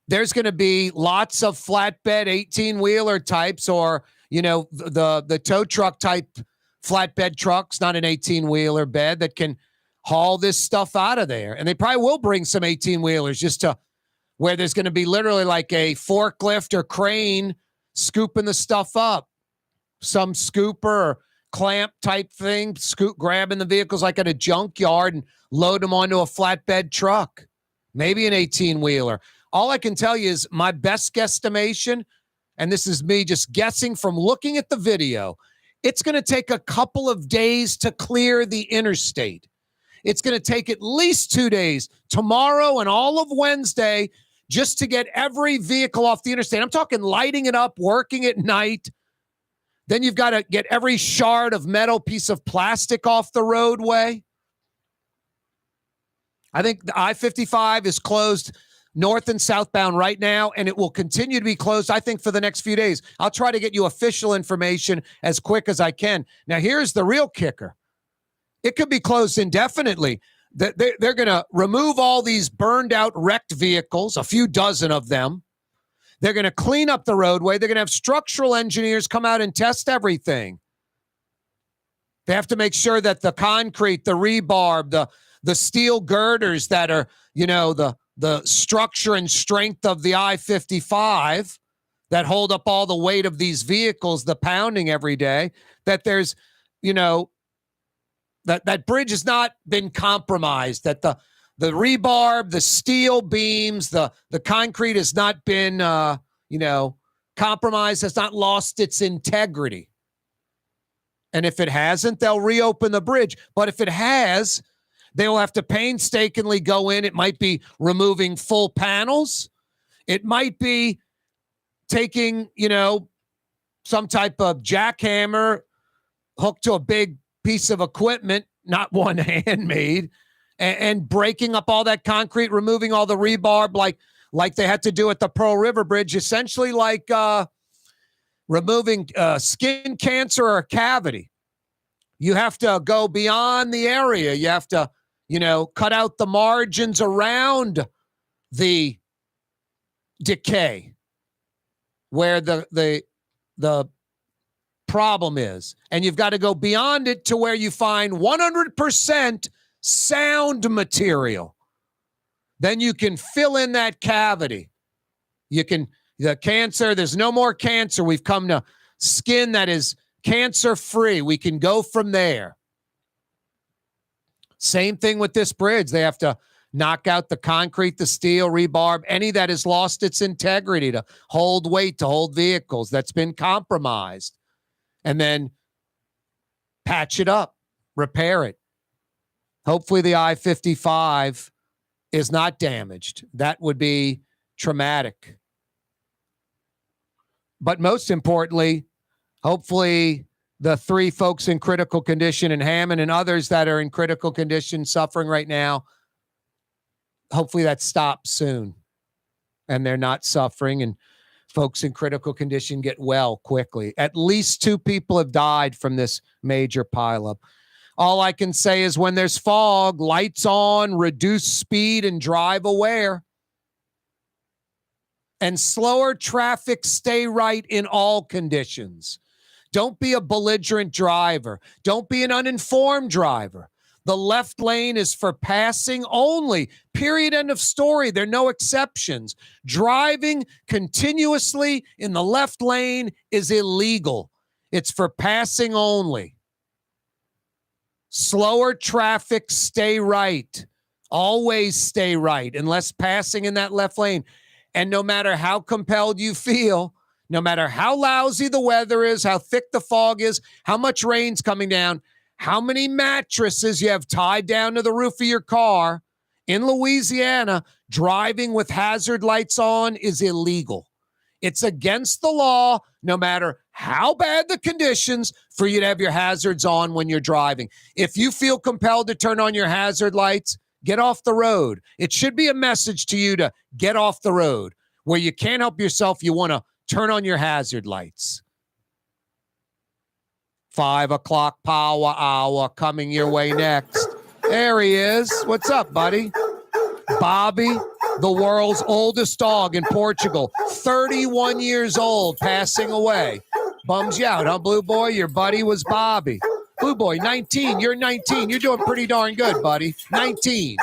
There's going to be lots of flatbed 18-wheeler types, or, you know, the tow truck type flatbed trucks, not an 18-wheeler bed, that can haul this stuff out of there. And they probably will bring some 18-wheelers just to where there's going to be literally like a forklift or crane scooping the stuff up. Some scooper or clamp type thing, grabbing the vehicles like at a junkyard and load them onto a flatbed truck. Maybe an 18-wheeler. All I can tell you is my best guesstimation, and this is me just guessing from looking at the video, it's going to take a couple of days to clear the interstate. It's going to take at least 2 days, tomorrow and all of Wednesday, just to get every vehicle off the interstate. I'm talking lighting it up, working at night. Then you've got to get every shard of metal, piece of plastic off the roadway. I think the I-55 is closed north and southbound right now, and it will continue to be closed, I think, for the next few days. I'll try to get you official information as quick as I can. Now, here's the real kicker. It could be closed indefinitely. They're going to remove all these burned out, wrecked vehicles, a few dozen of them. They're going to clean up the roadway. They're going to have structural engineers come out and test everything. They have to make sure that the concrete, the rebar, the steel girders that are, the structure and strength of the I-55 that hold up all the weight of these vehicles, the pounding every day, that there's, that bridge has not been compromised, that the rebar, the steel beams, the concrete has not been, compromised, has not lost its integrity. And if it hasn't, they'll reopen the bridge. But if it has, they will have to painstakingly go in. It might be removing full panels. It might be taking, some type of jackhammer hooked to a big piece of equipment, not one handmade, and breaking up all that concrete, removing all the rebar like they had to do at the Pearl River Bridge, essentially like removing skin cancer or a cavity. You have to go beyond the area. You have to, cut out the margins around the decay where the problem is. And you've got to go beyond it to where you find 100% sound material. Then you can fill in that cavity. The cancer, there's no more cancer. We've come to skin that is cancer-free. We can go from there. Same thing with this bridge. They have to knock out the concrete, the steel, rebar, any that has lost its integrity to hold weight, to hold vehicles that's been compromised. And then patch it up, repair it. Hopefully the I-55 is not damaged. That would be traumatic. But most importantly, hopefully the 3 folks in critical condition in Hammond and others that are in critical condition suffering right now, hopefully that stops soon and they're not suffering and folks in critical condition get well quickly. At least 2 people have died from this major pileup. All I can say is when there's fog, lights on, reduce speed and drive aware. And slower traffic, stay right in all conditions. Don't be a belligerent driver. Don't be an uninformed driver. The left lane is for passing only. Period. End of story. There are no exceptions. Driving continuously in the left lane is illegal. It's for passing only. Slower traffic, stay right. Always stay right, unless passing in that left lane. And no matter how compelled you feel, no matter how lousy the weather is, how thick the fog is, how much rain's coming down, how many mattresses you have tied down to the roof of your car, in Louisiana, driving with hazard lights on is illegal. It's against the law, no matter how bad the conditions, for you to have your hazards on when you're driving. If you feel compelled to turn on your hazard lights, get off the road. It should be a message to you to get off the road. Where you can't help yourself, you want to turn on your hazard lights. 5 o'clock power hour coming your way next. There he is. What's up, buddy? Bobby, the world's oldest dog in Portugal, 31 years old, passing away. Bums you out, huh, Blue Boy? Your buddy was Bobby. Blue Boy, 19. You're 19. You're doing pretty darn good, buddy. 19.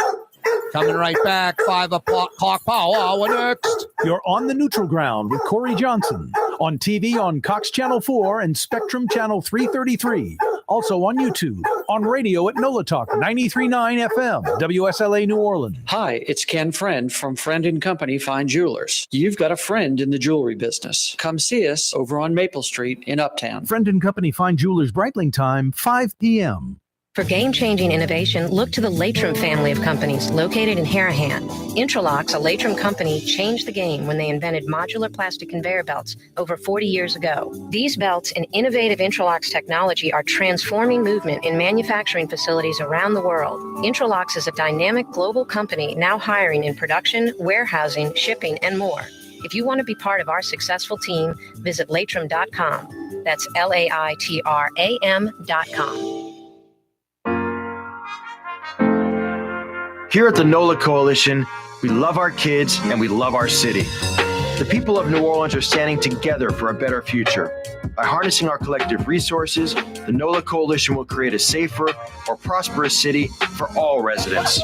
Coming right back, 5 o'clock power hour next. You're on the neutral ground with Corey Johnson. On TV on Cox Channel 4 and Spectrum Channel 333. Also on YouTube. On radio at NOLA Talk 93.9 FM, WSLA New Orleans. Hi, it's Ken Friend from Friend & Company Fine Jewelers. You've got a friend in the jewelry business. Come see us over on Maple Street in Uptown. Friend & Company Fine Jewelers Breitling time, 5 p.m. For game-changing innovation, look to the Latrim family of companies located in Harahan. Intralox, a Latrim company, changed the game when they invented modular plastic conveyor belts over 40 years ago. These belts and innovative Intralox technology are transforming movement in manufacturing facilities around the world. Intralox is a dynamic global company now hiring in production, warehousing, shipping, and more. If you want to be part of our successful team, visit Latrim.com. That's LAITRAM.com. Here at the NOLA Coalition, we love our kids and we love our city. The people of New Orleans are standing together for a better future. By harnessing our collective resources, the NOLA Coalition will create a safer, more prosperous city for all residents.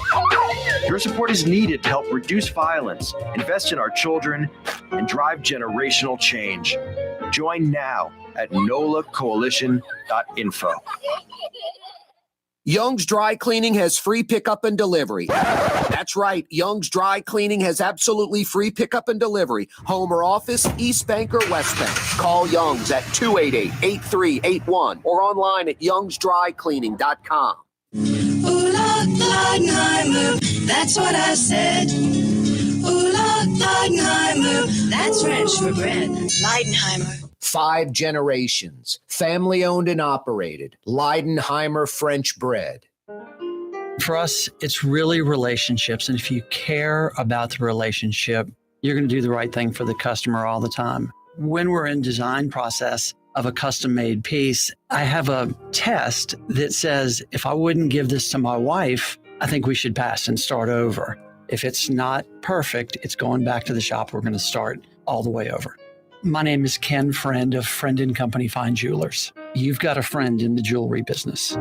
Your support is needed to help reduce violence, invest in our children, and drive generational change. Join now at nolacoalition.info. Young's Dry Cleaning has free pickup and delivery. That's right. Young's Dry Cleaning has absolutely free pickup and delivery. Home or office, East Bank or West Bank. Call Young's at 288-8381 or online at youngsdrycleaning.com. Ooh, Leidenheimer, that's what I said. Ooh, Leidenheimer, that's French for bread. Leidenheimer. 5 generations, family owned and operated. Leidenheimer French bread. For us, it's really relationships. And if you care about the relationship, you're going to do the right thing for the customer all the time. When we're in design process of a custom made piece, I have a test that says, if I wouldn't give this to my wife, I think we should pass and start over. If it's not perfect, it's going back to the shop. We're going to start all the way over. My name is Ken Friend of Friend & Company Fine Jewelers. You've got a friend in the jewelry business.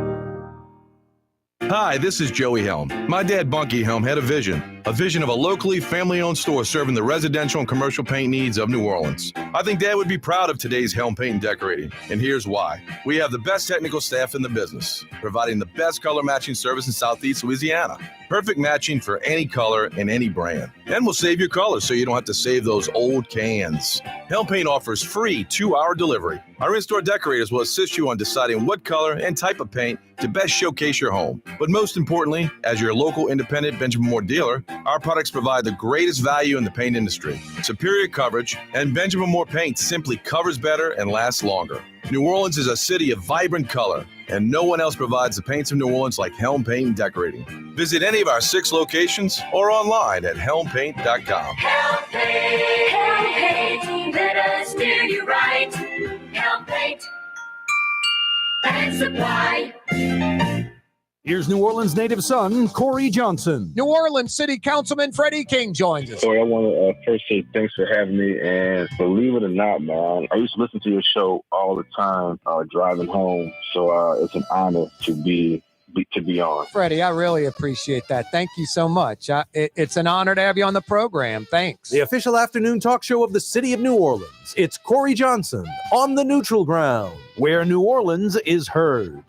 Hi, this is Joey Helm. My dad, Bunky Helm, had a vision of a locally family-owned store serving the residential and commercial paint needs of New Orleans. I think Dad would be proud of today's Helm Paint and Decorating, and here's why. We have the best technical staff in the business, providing the best color matching service in Southeast Louisiana. Perfect matching for any color and any brand. And we'll save your colors so you don't have to save those old cans. Helm Paint offers free 2-hour delivery. Our in-store decorators will assist you on deciding what color and type of paint to best showcase your home. But most importantly, as your local independent Benjamin Moore dealer, our products provide the greatest value in the paint industry. Superior coverage, and Benjamin Moore paint simply covers better and lasts longer. New Orleans is a city of vibrant color, and no one else provides the paints of New Orleans like Helm Paint and Decorating. Visit any of our 6 locations or online at helmpaint.com. Helm Paint, let us steer you right. Helm Paint and Supply. Here's New Orleans native son, Corey Johnson. New Orleans City Councilman Freddie King joins us. So I want to first say thanks for having me. And believe it or not, man, I used to listen to your show all the time driving home. So it's an honor to be on. Freddie, I really appreciate that. Thank you so much. It's an honor to have you on the program. Thanks. The official afternoon talk show of the city of New Orleans. It's Corey Johnson on the neutral ground, where New Orleans is heard.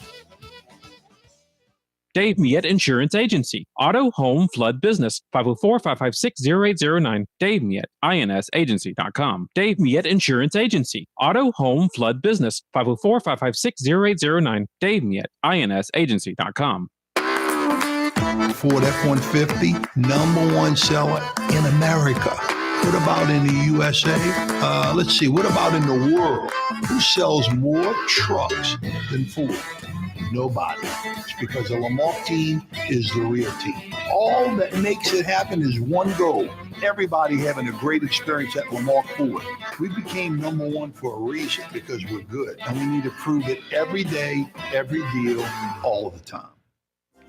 Dave Miette Insurance Agency. Auto, home, flood, business. 504-556-0809. Dave Miette, INSagency.com. Dave Miette Insurance Agency. Auto, home, flood, business. 504-556-0809. Dave Miette, INSagency.com. Ford F-150, #1 seller in America. What about in the USA? Let's see, what about in the world? Who sells more trucks than Ford? Nobody. It's because the Lamarck team is the real team. All that makes it happen is one goal. Everybody having a great experience at Lamarck Ford. We became #1 for a reason, because we're good. And we need to prove it every day, every deal, all the time.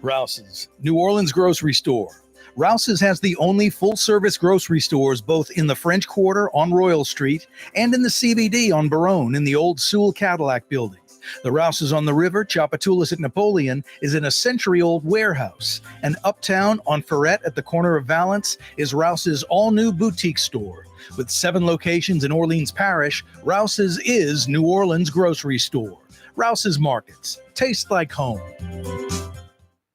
Rouse's, New Orleans grocery store. Rouse's has the only full-service grocery stores both in the French Quarter on Royal Street and in the CBD on Baronne in the old Sewell Cadillac building. The Rouse's on the river, Tchoupitoulas at Napoleon, is in a century-old warehouse. And uptown on Ferret at the corner of Valence is Rouse's all-new boutique store. With 7 locations in Orleans Parish, Rouse's is New Orleans' grocery store. Rouse's Markets. Taste like home.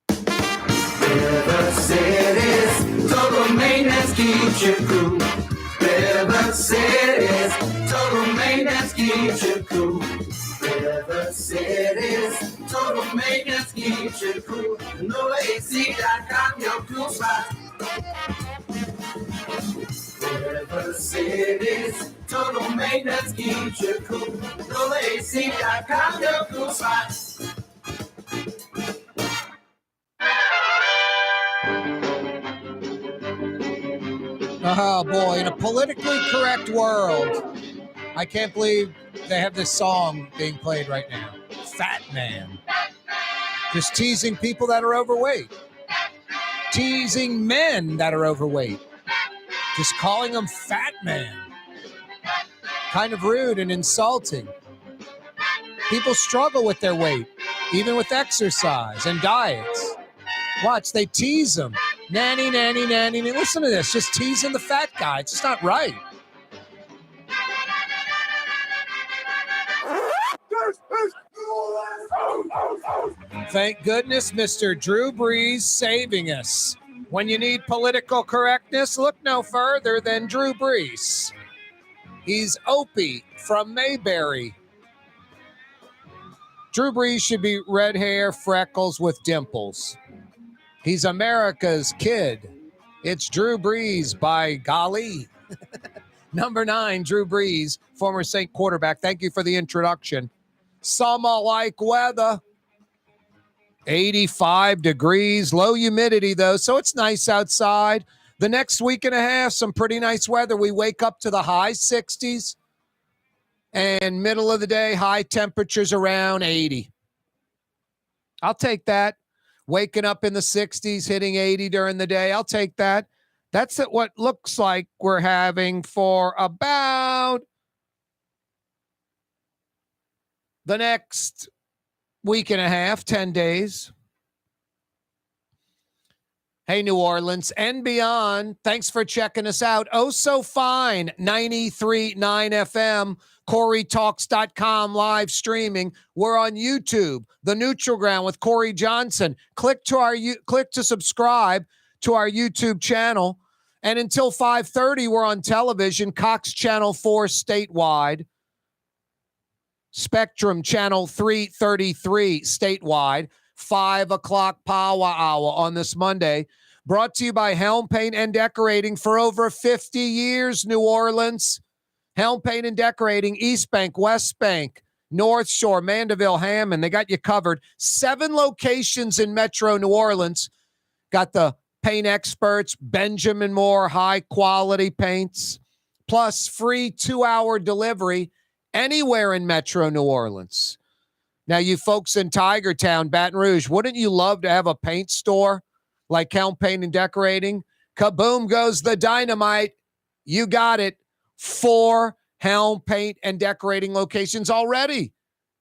River City's total maintenance keeps you cool. River City's total maintenance keeps you cool. River City's total maintenance keeps keeps you cool. NOLAAC.com, your cool spot. River City's total maintenance keeps you cool. NOLAAC.com, your cool spot. Oh boy, in a politically correct world, I can't believe they have this song being played right now. Fat Man. Just teasing people that are overweight. Teasing men that are overweight. Just calling them Fat Man. Kind of rude and insulting. People struggle with their weight, even with exercise and diets. Watch, they tease them. Nanny, nanny, nanny. Listen to this. Just teasing the fat guy. It's just not right. Thank goodness Mr. Drew Brees saving us. When you need political correctness, look no further than Drew Brees. He's Opie from Mayberry. Drew Brees should be red hair, freckles with dimples. He's America's kid. It's Drew Brees, by golly. Number 9, Drew Brees, former Saint quarterback. Thank you for the introduction. Summer-like weather. 85 degrees, low humidity, though, so it's nice outside. The next week and a half, some pretty nice weather. We wake up to the high 60s, and middle of the day, high temperatures around 80. I'll take that. Waking up in the 60s, hitting 80 during the day. I'll take that. That's what looks like we're having for about the next week and a half, 10 days. Hey, New Orleans and beyond. Thanks for checking us out. Oh, so fine. 93.9 FM. CoreyTalks.com live streaming. We're on YouTube, The Neutral Ground with Corey Johnson. Click to subscribe to our YouTube channel. And until 5:30, we're on television, Cox Channel 4 statewide, Spectrum Channel 333 statewide, 5 o'clock Power Hour on this Monday. Brought to you by Helm Paint and Decorating for over 50 years, New Orleans. Helm Paint and Decorating, East Bank, West Bank, North Shore, Mandeville, Hammond. They got you covered. 7 locations in Metro New Orleans. Got the paint experts, Benjamin Moore, high-quality paints, plus free 2-hour delivery anywhere in Metro New Orleans. Now, you folks in Tigertown, Baton Rouge, wouldn't you love to have a paint store like Helm Paint and Decorating? Kaboom goes the dynamite. You got it. 4 Helm Paint and Decorating locations already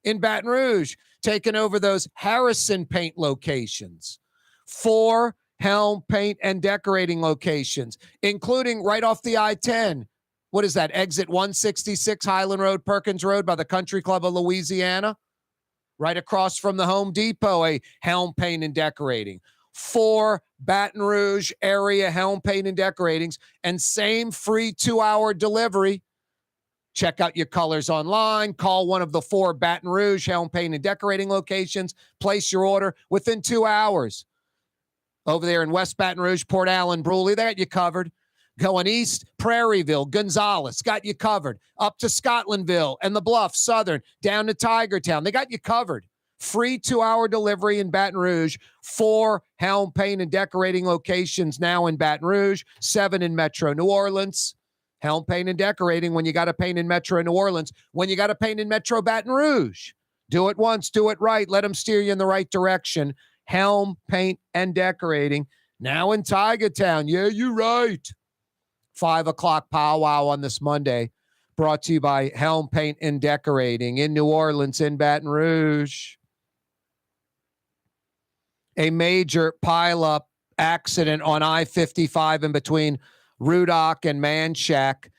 in Baton Rouge, taking over those Harrison Paint locations. 4 Helm Paint and Decorating locations, including right off the I-10. What is that? Exit 166, Highland Road, Perkins Road by the Country Club of Louisiana. Right across from the Home Depot, a Helm Paint and Decorating. 4 Baton Rouge area Helm Paint and Decoratings, and same free 2-hour delivery. Check out your colors online. Call one of the 4 Baton Rouge Helm Paint and Decorating locations. Place your order within 2 hours. Over there in West Baton Rouge, Port Allen, Bruley, they got you covered. Going east, Prairieville, Gonzales, got you covered. Up to Scotlandville and the Bluff, Southern, down to Tigertown. They got you covered. Free 2-hour delivery in Baton Rouge. 4 Helm Paint and Decorating locations now in Baton Rouge. 7 in Metro New Orleans. Helm Paint and Decorating when you got to paint in Metro New Orleans. When you got to paint in Metro Baton Rouge. Do it once, do it right. Let them steer you in the right direction. Helm Paint and Decorating now in Tigertown. Yeah, you're right. 5 o'clock powwow on this Monday. Brought to you by Helm Paint and Decorating in New Orleans, in Baton Rouge. A major pileup accident on I-55 in between Rudock and Manchac.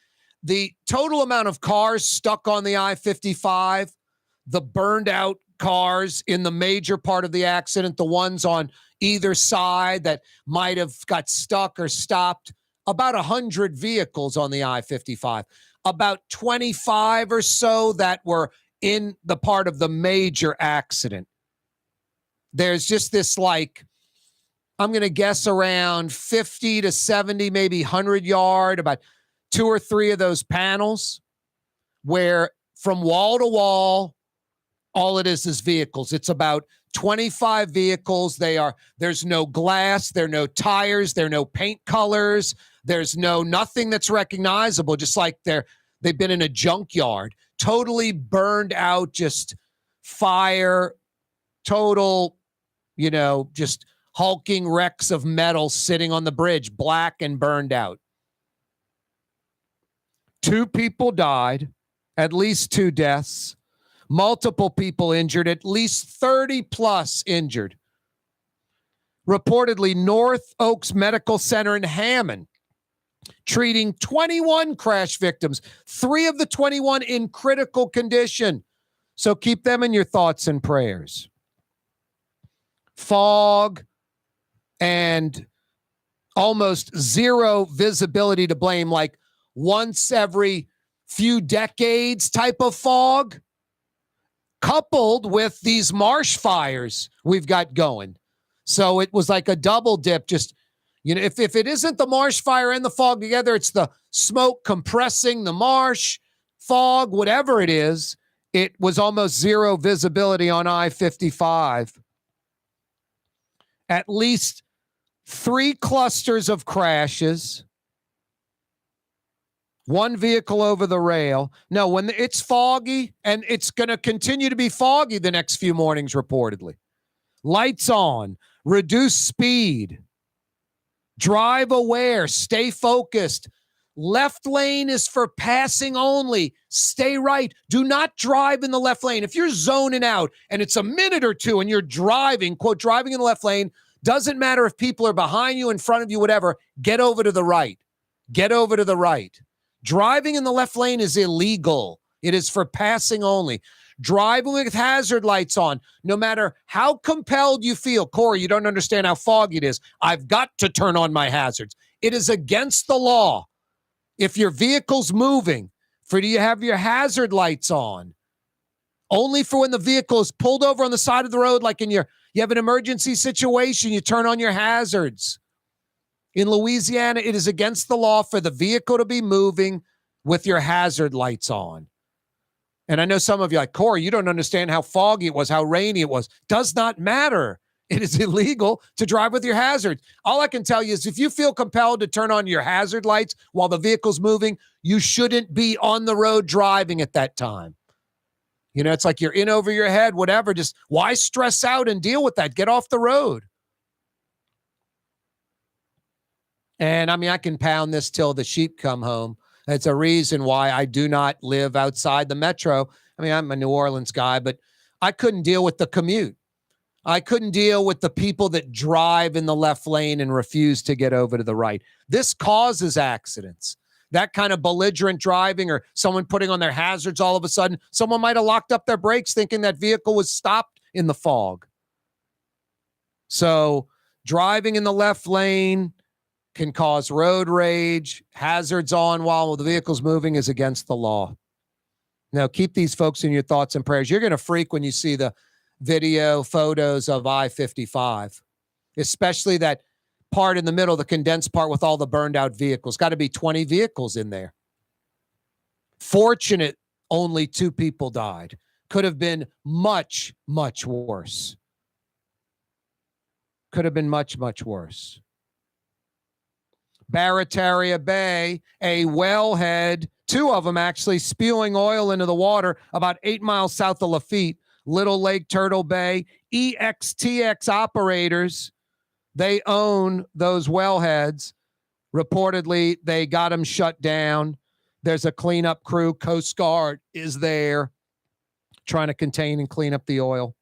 The total amount of cars stuck on the I-55, the burned out cars in the major part of the accident, the ones on either side that might have got stuck or stopped, about 100 vehicles on the I-55. About 25 or so that were in the part of the major accident. there's just this, like, I'm going to guess around 50 to 70, maybe 100 yard, about 2 or 3 of those panels where from wall to wall, all it is vehicles. It's about 25 vehicles. There's no glass, there are no tires, there are no paint colors, there's nothing that's recognizable, just like they've been in a junkyard, totally burned out, just fire, total, just hulking wrecks of metal sitting on the bridge, black and burned out. 2 people died, at least 2 deaths, multiple people injured, at least 30 plus injured. Reportedly, North Oaks Medical Center in Hammond treating 21 crash victims, 3 of the 21 in critical condition. So keep them in your thoughts and prayers. Fog and almost zero visibility to blame, like once every few decades type of fog, coupled with these marsh fires we've got going. So it was like a double dip. Just, if it isn't the marsh fire and the fog together, it's the smoke compressing the marsh, fog, whatever it is. It was almost zero visibility on I-55. At least 3 clusters of crashes. 1 vehicle over the rail. No, when it's foggy, and it's going to continue to be foggy the next few mornings, reportedly. Lights on, reduce speed, drive aware, stay focused. Left lane is for passing only. Stay right. Do not drive in the left lane. If you're zoning out and it's a minute or 2 and you're driving, quote, driving in the left lane, doesn't matter if people are behind you, in front of you, whatever, get over to the right. Get over to the right. Driving in the left lane is illegal. It is for passing only. Driving with hazard lights on, no matter how compelled you feel. Corey, you don't understand how foggy it is. I've got to turn on my hazards. It is against the law. If your vehicle's moving, for you have your hazard lights on. Only for when the vehicle is pulled over on the side of the road, like you have an emergency situation, you turn on your hazards. In Louisiana, it is against the law for the vehicle to be moving with your hazard lights on. And I know some of you are like, Corey, you don't understand how foggy it was, how rainy it was. Does not matter. It is illegal to drive with your hazards. All I can tell you is if you feel compelled to turn on your hazard lights while the vehicle's moving, you shouldn't be on the road driving at that time. It's like you're in over your head, whatever. Just why stress out and deal with that? Get off the road. And I can pound this till the sheep come home. That's a reason why I do not live outside the metro. I'm a New Orleans guy, but I couldn't deal with the commute. I couldn't deal with the people that drive in the left lane and refuse to get over to the right. This causes accidents. That kind of belligerent driving, or someone putting on their hazards all of a sudden, someone might have locked up their brakes thinking that vehicle was stopped in the fog. So driving in the left lane can cause road rage. Hazards on while the vehicle's moving is against the law. Now, keep these folks in your thoughts and prayers. You're going to freak when you see the video photos of I-55, especially that part in the middle, the condensed part with all the burned out vehicles. Got to be 20 vehicles in there. Fortunate, only 2 people died. Could have been much, much worse. Could have been much, much worse. Barataria Bay, a wellhead, 2 of them actually spewing oil into the water about 8 miles south of Lafitte. Little Lake Turtle Bay, EXTX operators, they own those wellheads. Reportedly, they got them shut down. There's a cleanup crew. Coast Guard is there trying to contain and clean up the oil.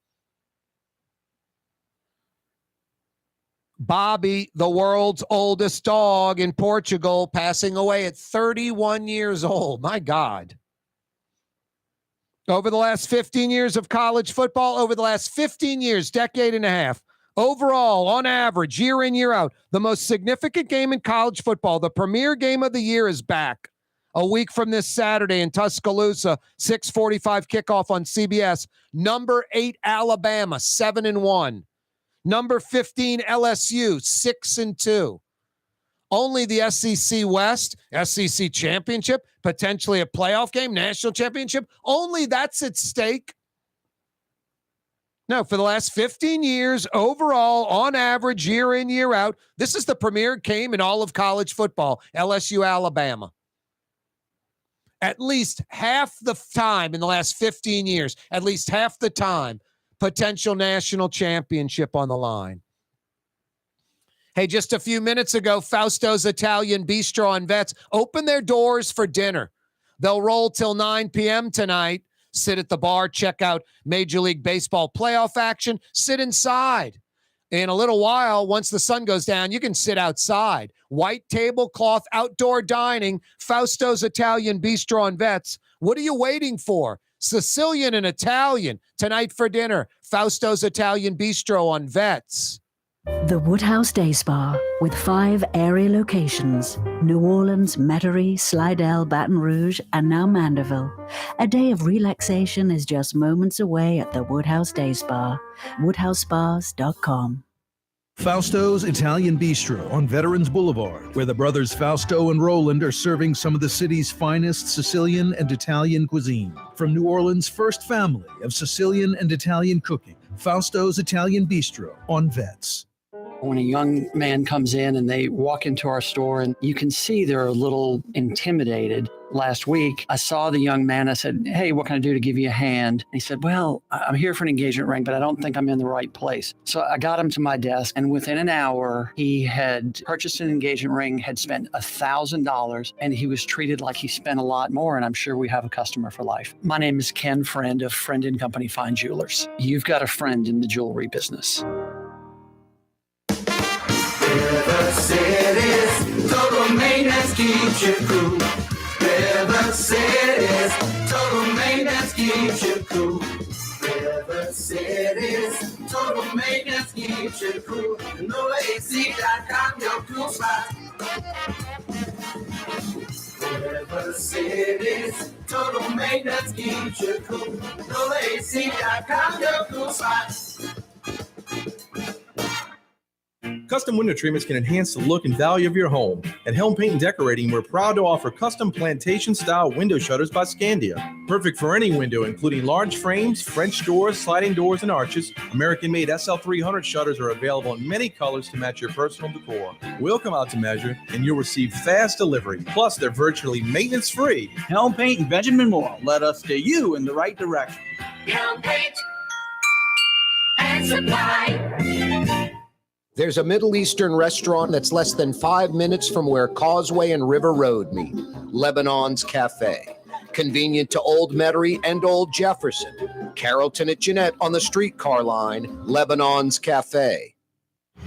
Bobby, the world's oldest dog in Portugal, passing away at 31 years old. My God. Over the last 15 years of college football, over the last 15 years, decade and a half, overall, on average, year in, year out, the most significant game in college football, the premier game of the year, is back. A week from this Saturday in Tuscaloosa, 6:45 kickoff on CBS. Number 8 Alabama, 7-1. Number 15, LSU, 6-2. Only the SEC West, SEC championship, potentially a playoff game, national championship. Only that's at stake. No, for the last 15 years, overall, on average, year in, year out, this is the premier game in all of college football, LSU, Alabama. At least half the time in the last 15 years, at least half the time, potential national championship on the line. Hey, just a few minutes ago, Fausto's Italian Bistro on Vets opened their doors for dinner. They'll roll till 9 p.m. tonight. Sit at the bar, check out Major League Baseball playoff action, sit inside. In a little while, once the sun goes down, you can sit outside. White tablecloth, outdoor dining, Fausto's Italian Bistro on Vets. What are you waiting for? Sicilian and Italian tonight for dinner. Fausto's Italian Bistro on Vets. The Woodhouse Day Spa, with 5 area locations: New Orleans, Metairie, Slidell, Baton Rouge, and now Mandeville. A day of relaxation is just moments away at the Woodhouse Day Spa. WoodhouseSpas.com. Fausto's Italian Bistro on Veterans Boulevard, where the brothers Fausto and Roland are serving some of the city's finest Sicilian and Italian cuisine. From New Orleans' first family of Sicilian and Italian cooking, Fausto's Italian Bistro on Vets. When a young man comes in and they walk into our store and you can see they're a little intimidated. Last week, I saw the young man. I said, "Hey, what can I do to give you a hand?" And he said, "Well, I'm here for an engagement ring, but I don't think I'm in the right place." So I got him to my desk, and within an hour, he had purchased an engagement ring, had spent $1,000, and he was treated like he spent a lot more, and I'm sure we have a customer for life. My name is Ken Friend of Friend & Company Fine Jewelers. You've got a friend in the jewelry business. River City's total maintenance keeps you cool. River City's total maintenance keeps you cool. River City's total maintenance keeps you cool. NoAC.com, your cool spot. River City's total maintenance keeps you cool. NoAC.com, your cool spot. Custom window treatments can enhance the look and value of your home. At Helm Paint and Decorating, we're proud to offer custom plantation-style window shutters by Scandia. Perfect for any window, including large frames, French doors, sliding doors, and arches. American-made SL300 shutters are available in many colors to match your personal decor. We'll come out to measure, and you'll receive fast delivery. Plus, they're virtually maintenance-free. Helm Paint and Benjamin Moore let us steer you in the right direction. Helm Paint and Supply. There's a Middle Eastern restaurant that's less than 5 minutes from where Causeway and River Road meet, Lebanon's Cafe. Convenient to Old Metairie and Old Jefferson. Carrollton at Jeanette on the streetcar line, Lebanon's Cafe.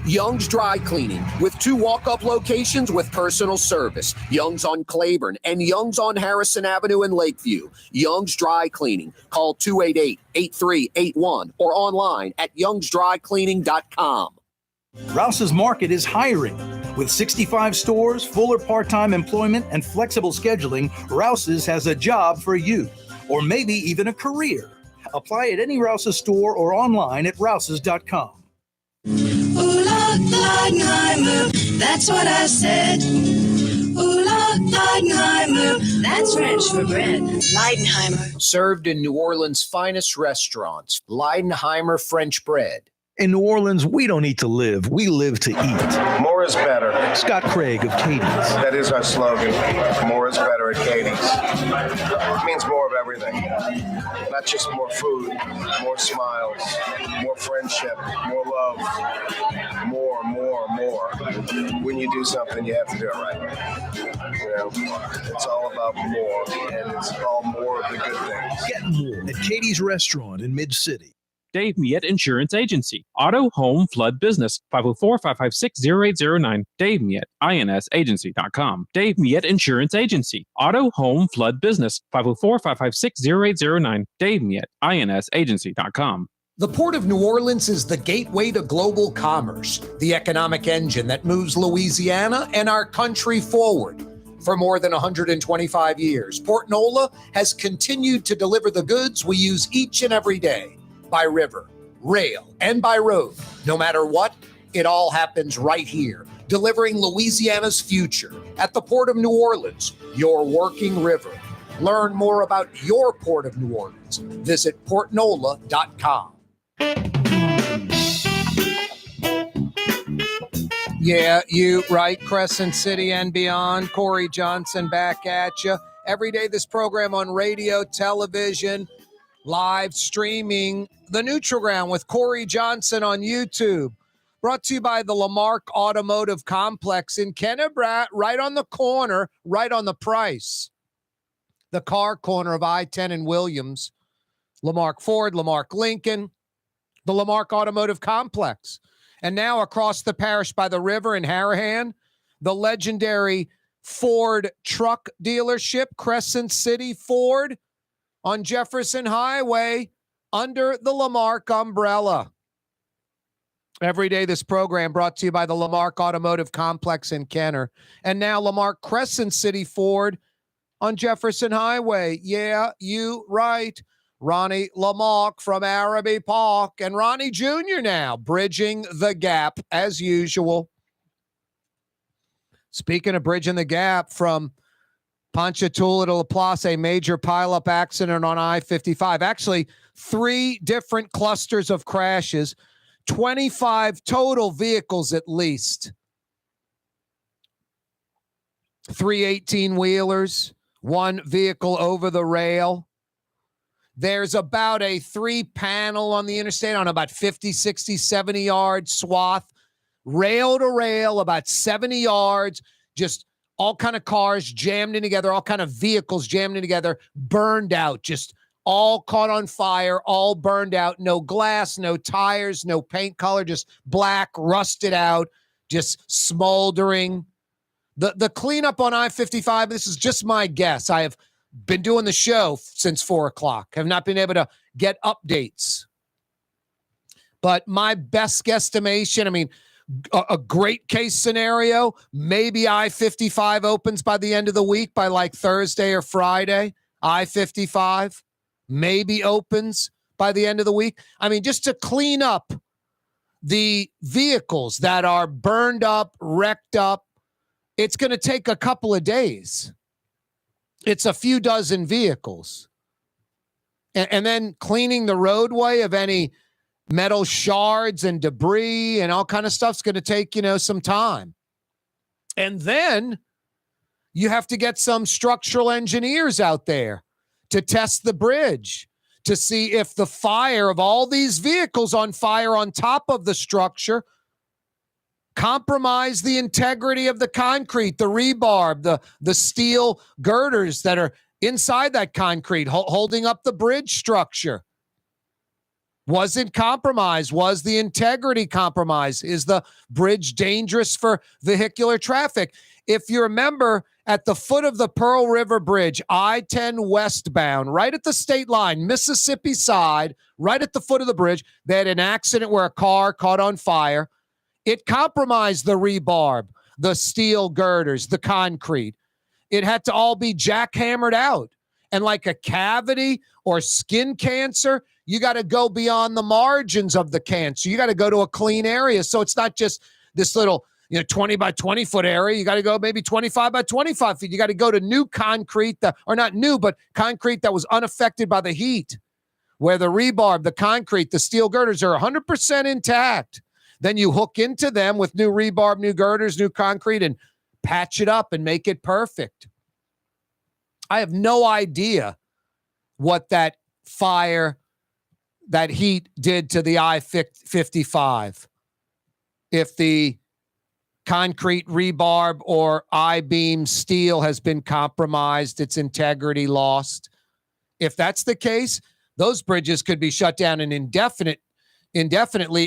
Young's Dry Cleaning, with 2 walk-up locations with personal service. Young's on Claiborne and Young's on Harrison Avenue in Lakeview. Young's Dry Cleaning. Call 288-8381 or online at youngsdrycleaning.com. Rouse's Market is hiring. With 65 stores, full or part-time employment, and flexible scheduling, Rouse's has a job for you, or maybe even a career. Apply at any Rouse's store or online at rouses.com. Ooh, Leidenheimer, that's what I said. Ooh, Leidenheimer, that's French for bread. Leidenheimer. Served in New Orleans' finest restaurants, Leidenheimer French bread. In New Orleans, we don't eat to live. We live to eat. More is better. Scott Craig of Katie's. That is our slogan. More is better at Katie's. It means more of everything. Not just more food, more smiles, more friendship, more love, more. When you do something, you have to do it right. You know, it's all about more, and it's all more of the good things. Get more at Katie's Restaurant in Mid-City. Dave Miette Insurance Agency. Auto, home, flood, business. 504-556-0809. Dave Miette, INSagency.com. Dave Miette Insurance Agency. Auto, home, flood, business. 504-556-0809. Dave Miette, INSagency.com. The Port of New Orleans is the gateway to global commerce, the economic engine that moves Louisiana and our country forward. For more than 125 years, Port Nola has continued to deliver the goods we use each and every day. By river, rail, and by road. No matter what, it all happens right here, delivering Louisiana's future at the Port of New Orleans, your working river. Learn more about your Port of New Orleans. Visit portnola.com. Yeah, you right, Crescent City and beyond. Corey Johnson back at you. Every day this program on radio, television, live streaming. The Neutral Ground with Corey Johnson on YouTube. Brought to you by the Lamarck Automotive Complex in Kennebrat, right on the corner, right on the price. The car corner of I-10 and Williams. Lamarck Ford, Lamarck Lincoln, the Lamarck Automotive Complex. And now across the parish by the river in Harahan, the legendary Ford truck dealership, Crescent City Ford, on Jefferson Highway under the Lamarck umbrella. Every day this program brought to you by the Lamarck Automotive Complex in Kenner. And now Lamarck Crescent City Ford on Jefferson Highway. Yeah, you right. Ronnie Lamarck from Araby Park, and Ronnie Jr. now bridging the gap as usual. Speaking of bridging the gap, from Ponchatoula to Laplace, a major pileup accident on I-55. Actually, 3 different clusters of crashes, 25 total vehicles at least. 3 18-wheelers, 1 vehicle over the rail. There's about a 3-panel on the interstate on about 50, 60, 70-yard swath, rail to rail, about 70 yards, just all kind of cars jammed in together, all kind of vehicles jammed in together, burned out, just all caught on fire, all burned out, no glass, no tires, no paint color, just black, rusted out, just smoldering. The cleanup on I-55, this is just my guess. I have been doing the show since 4 o'clock. Have not been able to get updates. But my best guesstimation, I mean, a great case scenario, maybe I-55 opens by the end of the week, by like Thursday or Friday. I-55 maybe opens by the end of the week. I mean, just to clean up the vehicles that are burned up, wrecked up, it's going to take a couple of days. It's a few dozen vehicles. And then cleaning the roadway of any metal shards and debris and all kind of stuff's going to take, some time. And then you have to get some structural engineers out there to test the bridge to see if the fire of all these vehicles on fire on top of the structure compromise the integrity of the concrete, the rebar, the steel girders that are inside that concrete holding up the bridge structure. Was it compromised? Was the integrity compromised? Is the bridge dangerous for vehicular traffic? If you remember, at the foot of the Pearl River Bridge, I-10 westbound, right at the state line, Mississippi side, right at the foot of the bridge, they had an accident where a car caught on fire. It compromised the rebar, the steel girders, the concrete. It had to all be jackhammered out. And like a cavity or skin cancer, you got to go beyond the margins of the cancer. You got to go to a clean area. So it's not just this little 20 by 20 foot area. You got to go maybe 25 by 25 feet. You got to go to new concrete, or not new, but concrete that was unaffected by the heat, where the rebar, the concrete, the steel girders are 100% intact. Then you hook into them with new rebar, new girders, new concrete, and patch it up and make it perfect. I have no idea what that fire, that heat did to the I-55. If the concrete rebar or I-beam steel has been compromised, its integrity lost. If that's the case, those bridges could be shut down indefinitely.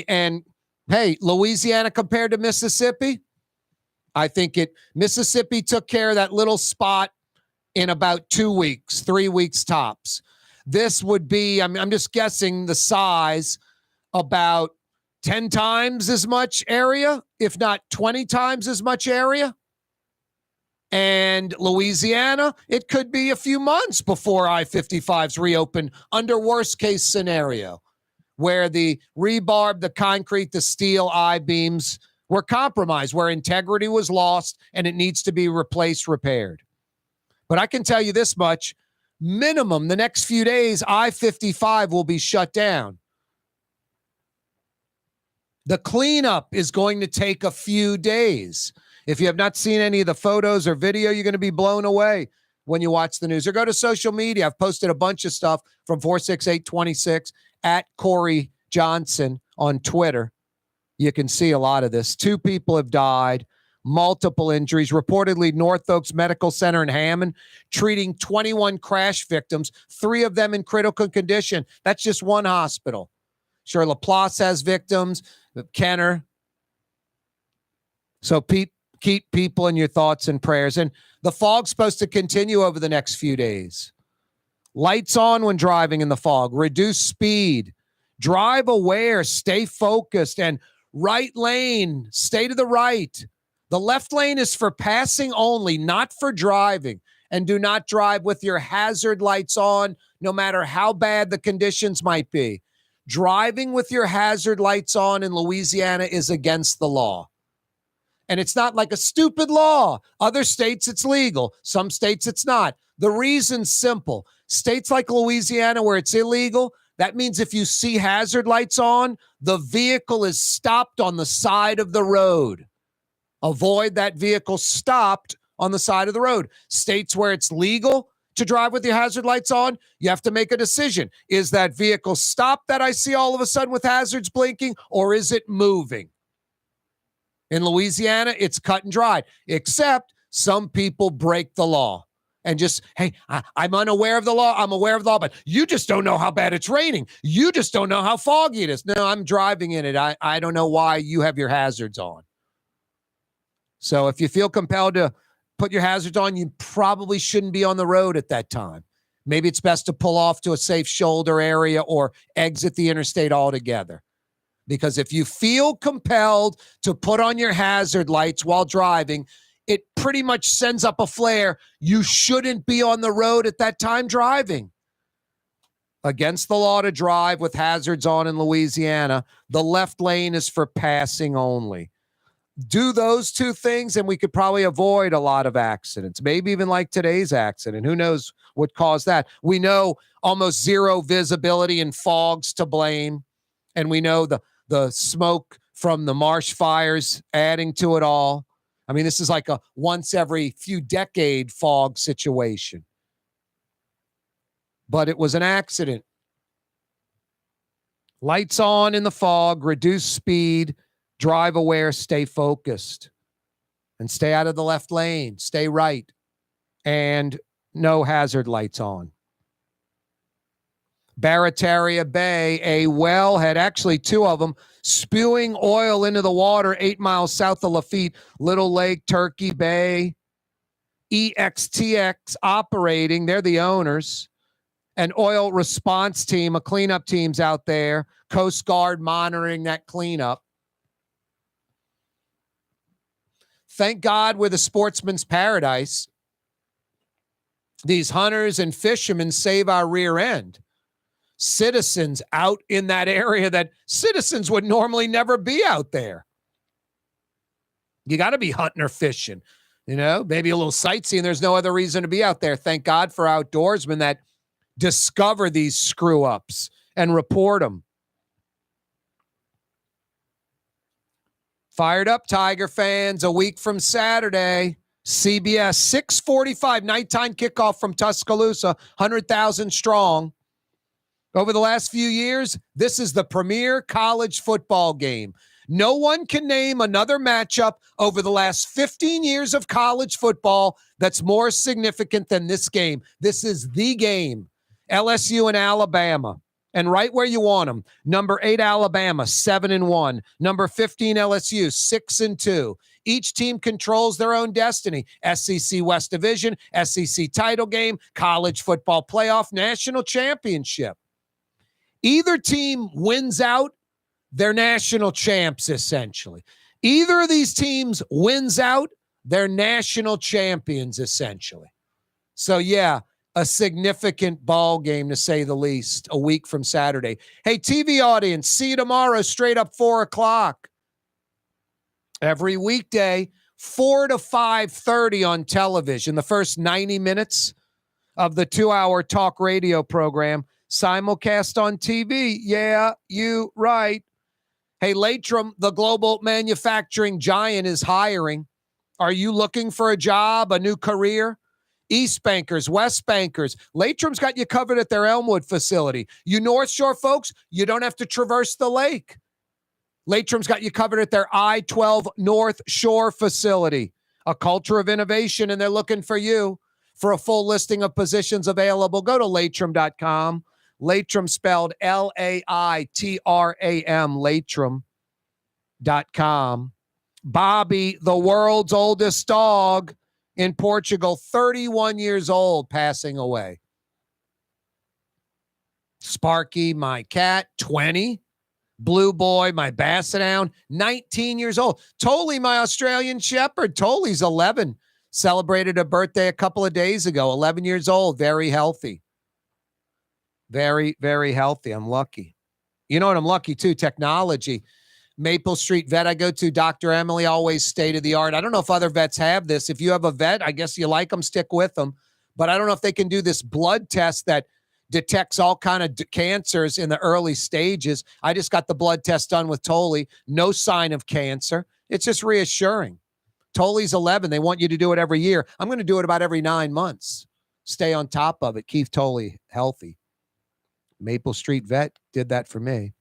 And hey, Louisiana compared to Mississippi, I think Mississippi took care of that little spot in about 2 weeks, 3 weeks tops. This would be, I'm just guessing the size, about 10 times as much area, if not 20 times as much area. And Louisiana, it could be a few months before I-55's reopened under worst case scenario, where the rebar, the concrete, the steel I-beams were compromised, where integrity was lost, and it needs to be replaced, repaired. But I can tell you this much, minimum the next few days, I-55 will be shut down. The cleanup is going to take a few days. If you have not seen any of the photos or video, you're going to be blown away when you watch the news. Or go to social media. I've posted a bunch of stuff from 46826 at Corey Johnson on Twitter. You can see a lot of this. 2 people have died, multiple injuries. Reportedly, North Oaks Medical Center in Hammond treating 21 crash victims, 3 of them in critical condition. That's just one hospital. Sure, LaPlace has victims, Kenner. So keep people in your thoughts and prayers. And the fog's supposed to continue over the next few days. Lights on when driving in the fog. Reduce speed. Drive aware. Stay focused. And right lane, stay to the right. The left lane is for passing only, not for driving. And do not drive with your hazard lights on, no matter how bad the conditions might be. Driving with your hazard lights on in Louisiana is against the law. And it's not like a stupid law. Other states, it's legal. Some states, it's not. The reason's simple. States like Louisiana, where it's illegal, that means if you see hazard lights on, the vehicle is stopped on the side of the road. Avoid that vehicle stopped on the side of the road. States where it's legal to drive with your hazard lights on, you have to make a decision. Is that vehicle stopped that I see all of a sudden with hazards blinking, or is it moving? In Louisiana, it's cut and dried, except some people break the law and just, hey, I'm unaware of the law. I'm aware of the law, but you just don't know how bad it's raining. You just don't know how foggy it is. No, I'm driving in it. I don't know why you have your hazards on. So if you feel compelled to put your hazards on, you probably shouldn't be on the road at that time. Maybe it's best to pull off to a safe shoulder area or exit the interstate altogether. Because if you feel compelled to put on your hazard lights while driving, it pretty much sends up a flare. You shouldn't be on the road at that time driving. Against the law to drive with hazards on in Louisiana. The left lane is for passing only. Do those 2 things, and we could probably avoid a lot of accidents, maybe even like today's accident. Who knows what caused that? We know almost zero visibility and fog's to blame, and we know the smoke from the marsh fires adding to it all. I mean, this is like a once every few decade fog situation. But it was an accident. Lights on in the fog, reduce speed, drive aware, stay focused, and stay out of the left lane, stay right, and no hazard lights on. Barataria Bay, a wellhead, actually 2 of them, spewing oil into the water 8 miles south of Lafitte, Little Lake, Turkey Bay. EXTX operating, they're the owners. An oil response team, a cleanup team's out there. Coast Guard monitoring that cleanup. Thank God we're the sportsman's paradise. These hunters and fishermen save our rear end. Citizens out in that area that citizens would normally never be out there. You got to be hunting or fishing, maybe a little sightseeing. There's no other reason to be out there. Thank God for outdoorsmen that discover these screw ups and report them. Fired up, Tiger fans. A week from Saturday, CBS, 6:45 nighttime kickoff from Tuscaloosa, 100,000 strong. Over the last few years, this is the premier college football game. No one can name another matchup over the last 15 years of college football that's more significant than this game. This is the game. LSU and Alabama. And right where you want them. Number 8, Alabama, 7-1. Number 15, LSU, 6-2. Each team controls their own destiny. SEC West Division, SEC title game, college football playoff, national championship. Either team wins out, they're national champs, essentially. Either of these teams wins out, they're national champions, essentially. So, yeah, a significant ball game, to say the least, a week from Saturday. Hey, TV audience, see you tomorrow, straight up 4 o'clock. Every weekday, 4 to 5:30 on television. The first 90 minutes of the 2-hour talk radio program, simulcast on TV. Yeah, you right. Hey, Latrim, the global manufacturing giant, is hiring. Are you looking for a job, a new career? East Bankers, West Bankers. Latrim's got you covered at their Elmwood facility. You North Shore folks, you don't have to traverse the lake. Latrim's got you covered at their I-12 North Shore facility. A culture of innovation, and they're looking for you. For a full listing of positions available, go to Latrim.com. Latrim spelled L-A-I-T-R-A-M, Latrim.com. Bobby, the world's oldest dog in Portugal, 31 years old, passing away. Sparky, my cat, 20. Blue Boy, my Basset Hound, 19 years old. Tolly, my Australian Shepherd. Tolly's 11. Celebrated a birthday a couple of days ago. 11 years old. Very healthy. Very, very healthy. I'm lucky. You know what I'm lucky too? Technology. Maple Street vet I go to, Dr. Emily, always state of the art. I don't know if other vets have this. If you have a vet, I guess you like them, stick with them. But I don't know if they can do this blood test that detects all kind of cancers in the early stages. I just got the blood test done with Tolly. No sign of cancer. It's just reassuring. Tolly's 11. They want you to do it every year. I'm going to do it about every 9 months. Stay on top of it. Keep Tolly healthy. Maple Street Vet did that for me.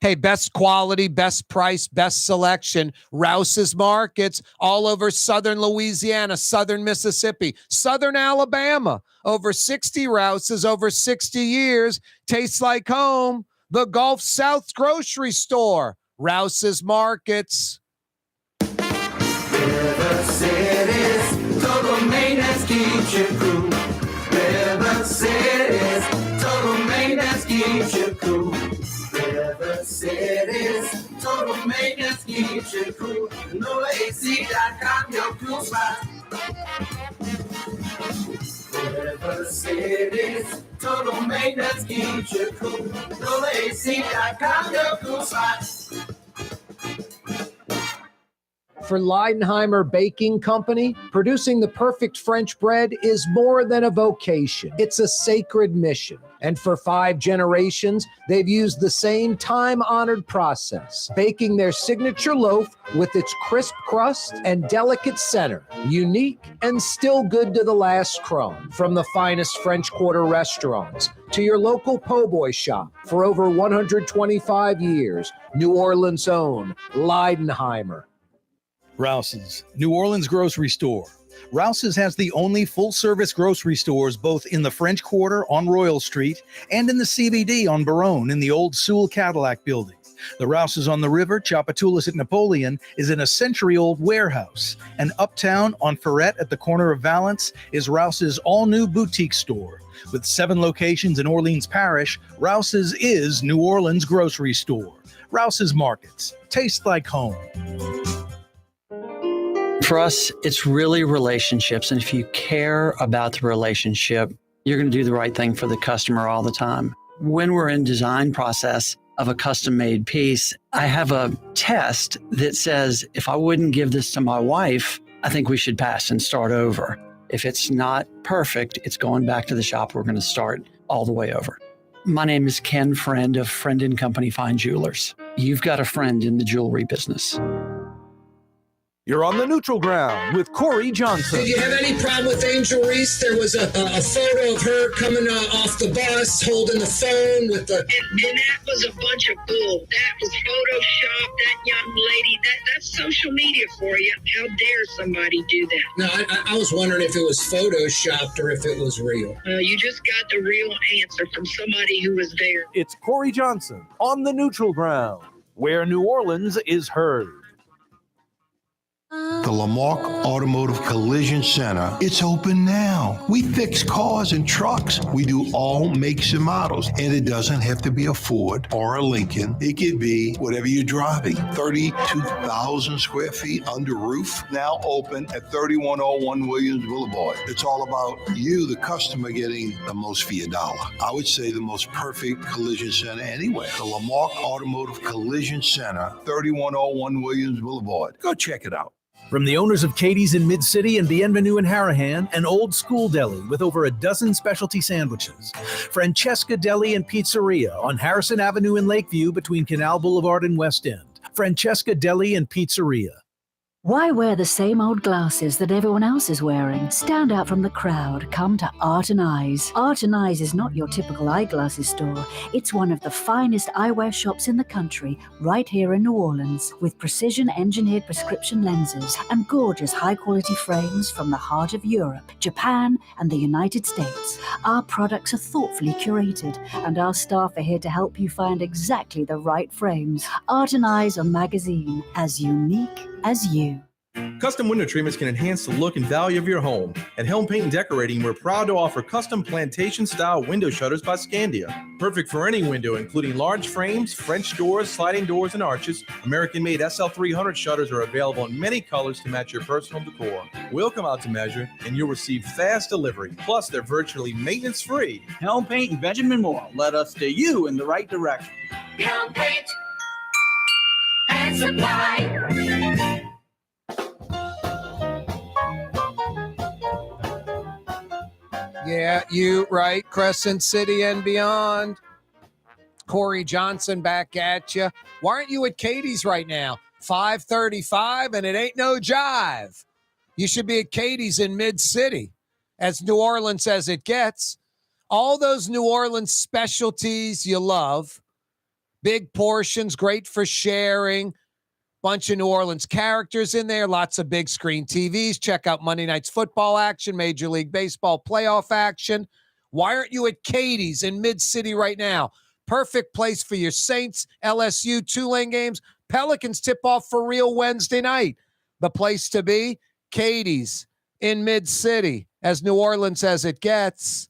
Hey, best quality, best price, best selection. Rouse's Markets all over southern Louisiana, southern Mississippi, southern Alabama. Over 60 Rouse's, over 60 years. Tastes like home. The Gulf South Grocery Store. Rouse's Markets. River City's total maintenance keeps you cool. River City's total maintenance keeps you cool. River City's total maintenance keeps you cool. NoAC.com, your cool spot. River City's total maintenance keeps you cool. NoAC.com, your cool spot. For Leidenheimer Baking Company, producing the perfect French bread is more than a vocation. It's a sacred mission. And for 5 generations, they've used the same time-honored process, baking their signature loaf with its crisp crust and delicate center, unique and still good to the last crumb. From the finest French Quarter restaurants to your local po' boy shop, for over 125 years, New Orleans' own Leidenheimer. Rouse's, New Orleans grocery store. Rouse's has the only full-service grocery stores both in the French Quarter on Royal Street and in the CBD on Baronne in the old Sewell Cadillac building. The Rouse's on the river, Tchoupitoulas at Napoleon, is in a century-old warehouse. And uptown on Ferret at the corner of Valence is Rouse's all-new boutique store. With 7 locations in Orleans Parish, Rouse's is New Orleans grocery store. Rouse's Markets. Taste like home. For us, it's really relationships. And if you care about the relationship, you're going to do the right thing for the customer all the time. When we're in design process of a custom-made piece, I have a test that says, if I wouldn't give this to my wife, I think we should pass and start over. If it's not perfect, it's going back to the shop. We're going to start all the way over. My name is Ken Friend of Friend & Company Fine Jewelers. You've got a friend in the jewelry business. You're on the neutral ground with Corey Johnson. Did you have any problem with Angel Reese? There was a photo of her coming off the bus, holding the phone with the... And that was a bunch of bull. That was Photoshop, that young lady. That's social media for you. How dare somebody do that? No, I was wondering if it was Photoshopped or if it was real. You just got the real answer from somebody who was there. It's Corey Johnson on the neutral ground, where New Orleans is heard. The Lamarck Automotive Collision Center. It's open now. We fix cars and trucks. We do all makes and models. And it doesn't have to be a Ford or a Lincoln. It could be whatever you're driving. 32,000 square feet under roof. Now open at 3101 Williams Boulevard. It's all about you, the customer, getting the most for your dollar. I would say the most perfect collision center anywhere. The Lamarck Automotive Collision Center, 3101 Williams Boulevard. Go check it out. From the owners of Katie's in Mid-City and Bienvenue in Harahan, an old school deli with over a dozen specialty sandwiches. Francesca Deli and Pizzeria on Harrison Avenue in Lakeview between Canal Boulevard and West End. Francesca Deli and Pizzeria. Why wear the same old glasses that everyone else is wearing? Stand out from the crowd. Come to Art and Eyes. Art and Eyes is not your typical eyeglasses store. It's one of the finest eyewear shops in the country, right here in New Orleans, with precision-engineered prescription lenses and gorgeous high-quality frames from the heart of Europe, Japan, and the United States. Our products are thoughtfully curated, and our staff are here to help you find exactly the right frames. Art and Eyes are magazine, as unique as you. Custom window treatments can enhance the look and value of your home. At Helm Paint and Decorating, we're proud to offer custom plantation-style window shutters by Scandia. Perfect for any window, including large frames, French doors, sliding doors, and arches. American-made SL300 shutters are available in many colors to match your personal decor. We'll come out to measure, and you'll receive fast delivery. Plus, they're virtually maintenance-free. Helm Paint and Benjamin Moore led us steer you in the right direction. Helm Paint and Supply. Yeah, you right. Crescent City and beyond. Corey Johnson back at you. Why aren't you at Katie's right now? 5:35 and it ain't no jive. You should be at Katie's in Mid-City, as New Orleans as it gets. All those New Orleans specialties you love. Big portions, great for sharing. Bunch of New Orleans characters in there, lots of big screen TVs. Check out Monday night's football action, Major League Baseball playoff action. Why aren't you at Katie's in Mid-City right now? Perfect place for your Saints, LSU, Tulane games. Pelicans tip off for real Wednesday night. The place to be, Katie's in Mid-City, as New Orleans as it gets.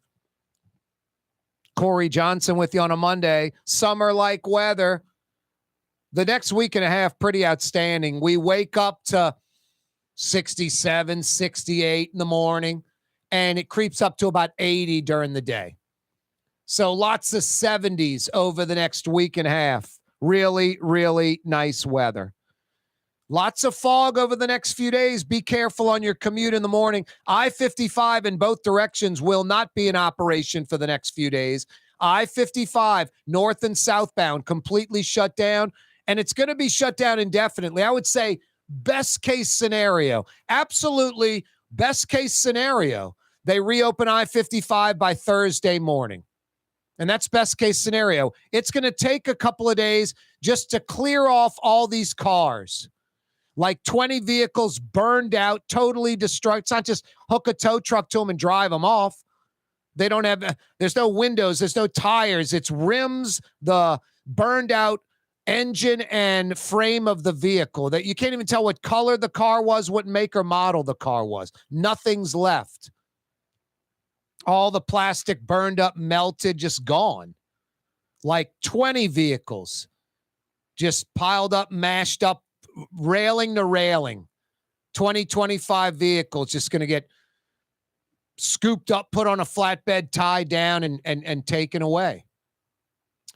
Corey Johnson with you on a Monday. Summer-like weather. The next week and a half, pretty outstanding. We wake up to 67, 68 in the morning, and it creeps up to about 80 during the day. So lots of 70s over the next week and a half. Really, really nice weather. Lots of fog over the next few days. Be careful on your commute in the morning. I-55 in both directions will not be in operation for the next few days. I-55 north and southbound completely shut down. And it's going to be shut down indefinitely. I would say best case scenario, absolutely best case scenario, they reopen I-55 by Thursday morning. And that's best case scenario. It's going to take a couple of days just to clear off all these cars. Like 20 vehicles burned out, totally destroyed. It's not just hook a tow truck to them and drive them off. They don't have, there's no windows, there's no tires. It's rims, the burned out engine and frame of the vehicle that you can't even tell what color the car was, what make or model the car was. Nothing's left. All the plastic burned up, melted, just gone. Like 20 vehicles just piled up, mashed up, railing to railing. 25 vehicles just going to get scooped up, put on a flatbed, tied down, and taken away.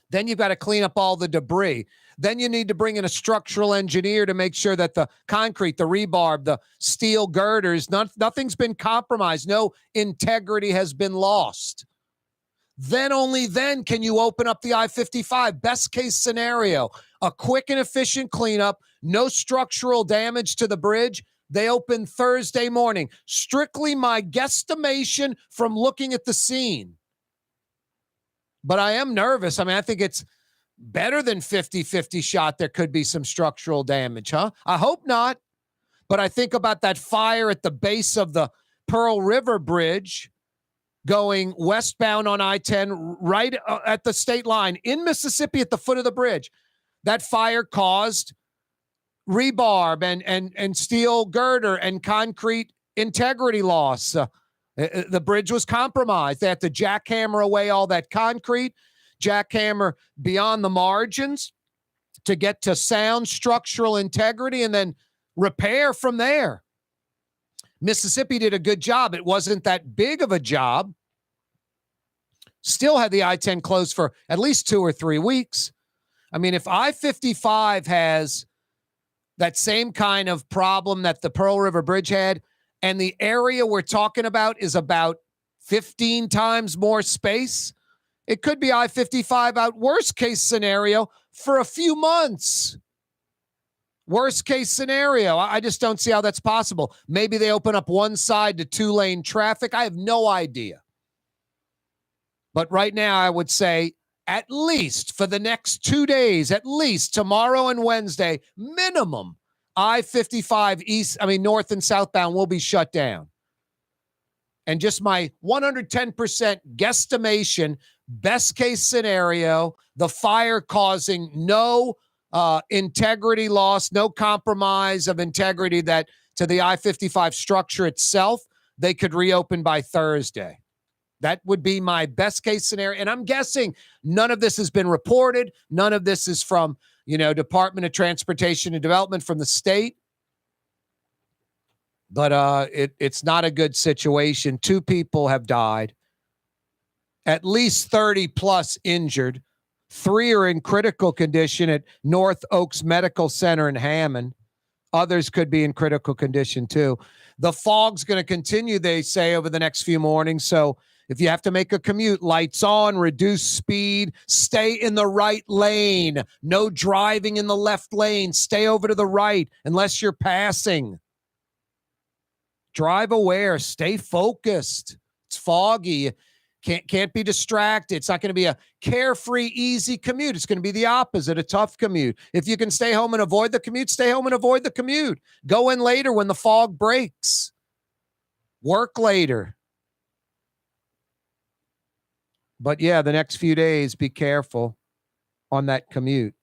Then you've got to clean up all the debris. Then you need to bring in a structural engineer to make sure that the concrete, the rebar, the steel girders, nothing's been compromised. No integrity has been lost. Then only then can you open up the I-55. Best case scenario, a quick and efficient cleanup, no structural damage to the bridge. They open Thursday morning. Strictly my guesstimation from looking at the scene. But I am nervous. I mean, I think it's better than 50-50 shot there could be some structural damage, huh? I hope not. But I think about that fire at the base of the Pearl River Bridge going westbound on I-10 right at the state line in Mississippi at the foot of the bridge. That fire caused rebarb and steel girder and concrete integrity loss. The bridge was compromised. They had to jackhammer away all that concrete, jackhammer beyond the margins to get to sound structural integrity and then repair from there. Mississippi did a good job. It wasn't that big of a job. Still had the I-10 closed for at least 2 or 3 weeks. I mean, if I-55 has that same kind of problem that the Pearl River Bridge had, and the area we're talking about is about 15 times more space, it could be I-55 out, worst case scenario, for a few months. Worst case scenario. I just don't see how that's possible. Maybe they open up one side to 2-lane traffic. I have no idea. But right now, I would say at least for the next 2 days, at least tomorrow and Wednesday, minimum, I-55 north and southbound will be shut down. And just my 110% guesstimation, best case scenario, the fire causing no integrity loss, no compromise of integrity that to the I-55 structure itself, they could reopen by Thursday. That would be my best case scenario. And I'm guessing none of this has been reported. None of this is from, Department of Transportation and Development from the state. But it's not a good situation. 2 people have died. At least 30 plus injured. 3 are in critical condition at North Oaks Medical Center in Hammond. Others could be in critical condition too. The fog's going to continue, they say, over the next few mornings. So if you have to make a commute, lights on, reduce speed, stay in the right lane. No driving in the left lane. Stay over to the right unless you're passing. Drive aware. Stay focused. It's foggy. Can't be distracted. It's not going to be a carefree, easy commute. It's going to be the opposite, a tough commute. If you can stay home and avoid the commute, stay home and avoid the commute. Go in later when the fog breaks. Work later. But yeah, the next few days, be careful on that commute.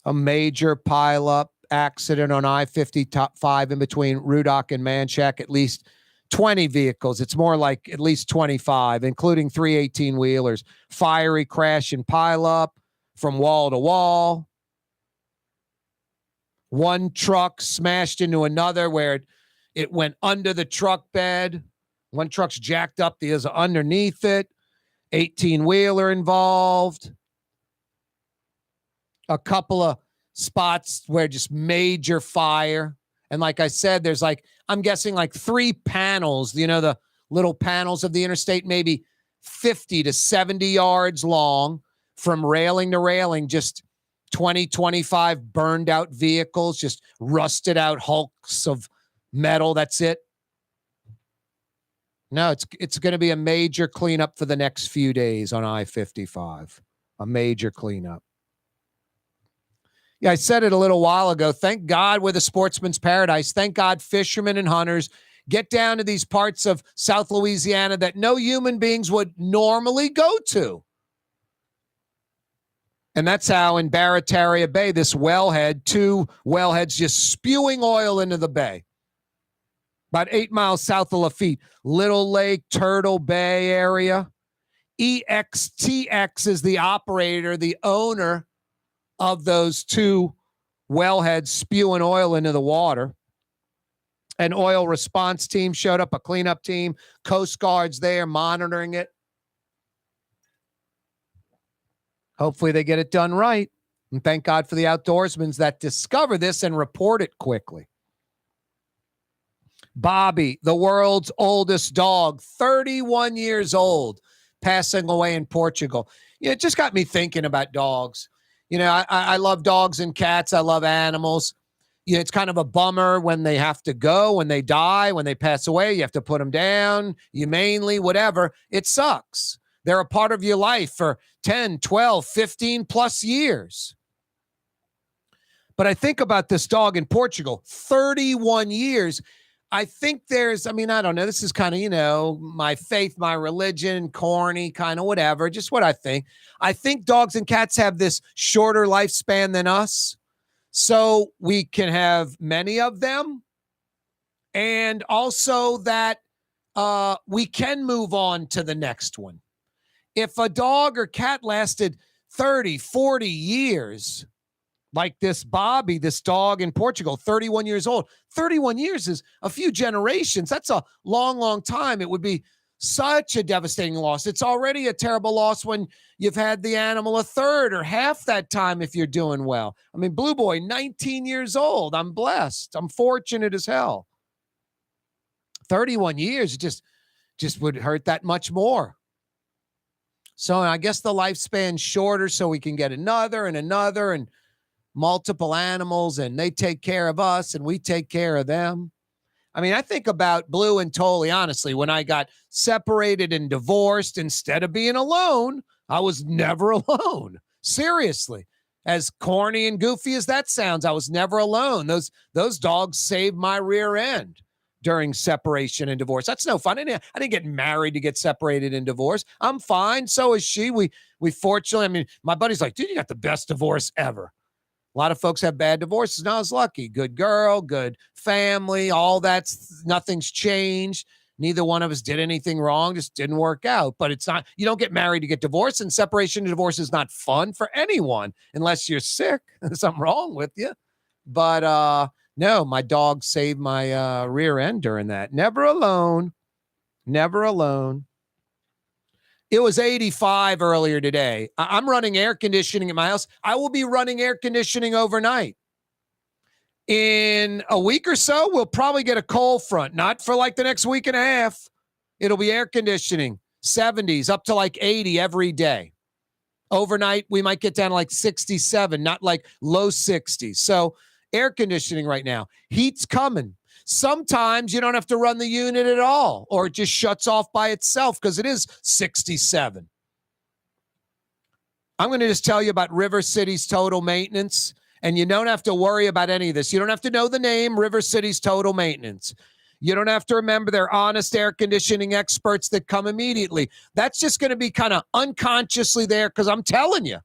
A major pileup accident on I-55 in between Rudock and Manchac, at least 20 vehicles. It's more like at least 25, including 3 18-wheelers. Fiery crash and pileup from wall to wall. One truck smashed into another where it went under the truck bed. One truck's jacked up, the other underneath it. 18-wheeler involved. A couple of spots where just major fire. And like I said, there's I'm guessing 3 panels, the little panels of the interstate, maybe 50 to 70 yards long from railing to railing, just 20, 25 burned out vehicles, just rusted out hulks of metal. That's it. No, it's going to be a major cleanup for the next few days on I-55. A major cleanup. Yeah, I said it a little while ago. Thank God we're the sportsman's paradise. Thank God fishermen and hunters get down to these parts of South Louisiana that no human beings would normally go to. And that's how in Barataria Bay, this wellhead, 2 wellheads just spewing oil into the bay. About 8 miles south of Lafitte, Little Lake, Turtle Bay area. EXTX is the operator, the owner of those 2 wellheads spewing oil into the water. An oil response team showed up, a cleanup team, Coast Guard's there monitoring it. Hopefully they get it done right. And thank God for the outdoorsmen that discover this and report it quickly. Bobby, the world's oldest dog, 31 years old, passing away in Portugal. It just got me thinking about dogs. I love dogs and cats. I love animals. It's kind of a bummer when they have to go, when they die, when they pass away. You have to put them down humanely, whatever. It sucks. They're a part of your life for 10, 12, 15 plus years. But I think about this dog in Portugal, 31 years. I think there's, I don't know, this is kind of, my faith, my religion, corny, kind of whatever, just what I think. I think dogs and cats have this shorter lifespan than us. so we can have many of them, and also that we can move on to the next one. If a dog or cat lasted 30, 40 years, like this Bobby, this dog in Portugal, 31 years old. 31 years is a few generations. That's a long, long time. It would be such a devastating loss. It's already a terrible loss when you've had the animal a third or half that time if you're doing well. I mean, Blue Boy, 19 years old. I'm blessed. I'm fortunate as hell. 31 years, it just would hurt that much more. So I guess the lifespan's shorter so we can get another and multiple animals, and they take care of us and we take care of them. I mean, I think about Blue and Tolly, honestly, when I got separated and divorced, instead of being alone, I was never alone. Seriously. As corny and goofy as that sounds, I was never alone. Those dogs saved my rear end during separation and divorce. That's no fun. I didn't get married to get separated and divorced. I'm fine. So is she. We fortunately, I mean, my buddy's like, dude, you got the best divorce ever. A lot of folks have bad divorces. Now I was lucky. Good girl, good family, all that's, nothing's changed. Neither one of us did anything wrong, just didn't work out. But it's not, you don't get married to get divorced, and separation and divorce is not fun for anyone unless you're sick. There's something wrong with you. But no, my dog saved my rear end during that. Never alone. Never alone. It was 85 earlier today. I'm running air conditioning at my house. I will be running air conditioning overnight. In a week or so, we'll probably get a cold front. Not for like the next week and a half. It'll be air conditioning, 70s up to like 80 every day. Overnight, we might get down to like 67, not like low 60s. So air conditioning right now. Heat's coming. Sometimes you don't have to run the unit at all, or it just shuts off by itself because it is 67. I'm going to just tell you about River City's Total Maintenance, and you don't have to worry about any of this. You don't have to know the name, River City's Total Maintenance. You don't have to remember they're honest air conditioning experts that come immediately. That's just going to be kind of unconsciously there because I'm telling you,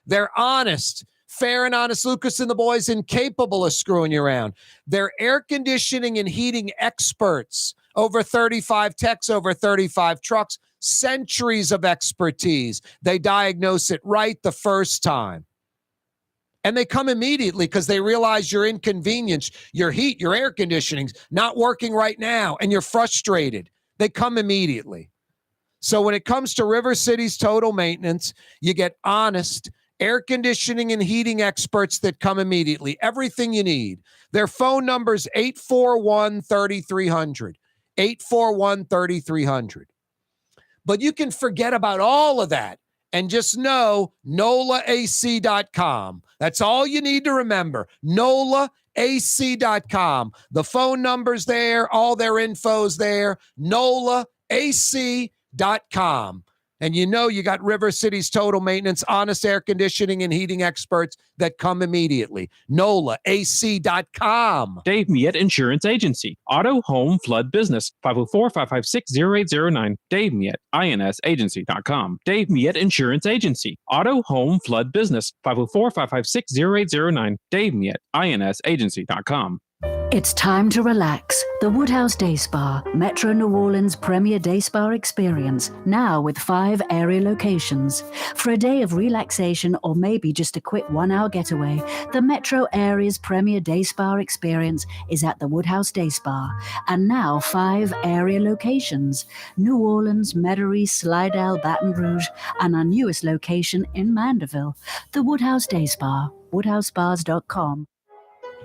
they're honest. Fair and honest, Lucas and the boys, incapable of screwing you around. They're air conditioning and heating experts. Over 35 techs, over 35 trucks, centuries of expertise. They diagnose it right the first time. And they come immediately because they realize you're inconvenienced. Your heat, your air conditioning's not working right now, and you're frustrated. They come immediately. So when it comes to River City's Total Maintenance, you get honest air conditioning and heating experts that come immediately. Everything you need. Their phone number is 841-3300. 841-3300. But you can forget about all of that and just know NOLAAC.com. That's all you need to remember. NOLAAC.com. The phone number's there. All their info's there. NOLAAC.com. And you know you got River City's Total Maintenance, honest air conditioning and heating experts that come immediately. NOLAAC.com. Dave Miette Insurance Agency. Auto, home, flood, business. 504-556-0809. Dave Miette, INSagency.com. Dave Miette Insurance Agency. Auto, home, flood, business. 504-556-0809. Dave Miette, INSagency.com. It's time to relax. The Woodhouse Day Spa, Metro New Orleans' premier day spa experience, now with 5 area locations. For a day of relaxation or maybe just a quick 1-hour getaway, the Metro area's premier day spa experience is at the Woodhouse Day Spa. And now 5 area locations: New Orleans, Metairie, Slidell, Baton Rouge, and our newest location in Mandeville. The Woodhouse Day Spa, woodhousespas.com.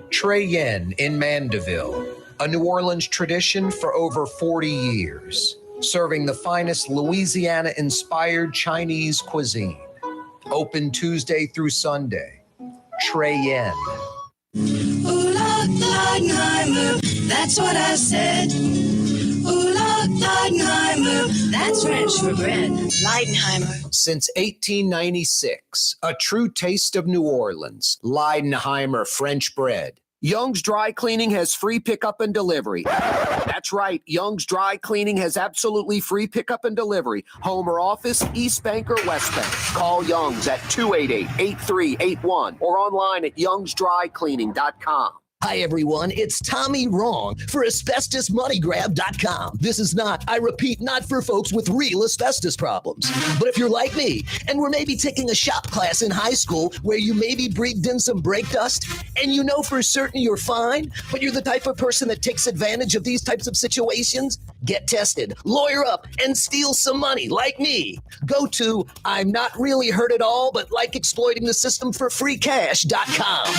Trey Yen in Mandeville, a New Orleans tradition for over 40 years, serving the finest Louisiana-inspired Chinese cuisine. Open Tuesday through Sunday. Trey Yen. Ooh, Leidenheimer, that's what I said. Ooh, Leidenheimer, that's French for bread. Leidenheimer. Since 1896, a true taste of New Orleans, Leidenheimer French bread. Young's Dry Cleaning has free pickup and delivery. That's right. Young's Dry Cleaning has absolutely free pickup and delivery. Home or office, East Bank or West Bank. Call Young's at 288-8381 or online at youngsdrycleaning.com. Hi, everyone. It's Tommy Wrong for AsbestosMoneyGrab.com. This is not, I repeat, not for folks with real asbestos problems. But if you're like me and were maybe taking a shop class in high school where you maybe breathed in some brake dust and you know for certain you're fine, but you're the type of person that takes advantage of these types of situations, get tested, lawyer up, and steal some money like me. Go to I'm not really hurt at all, but like exploiting the system for free cash.com.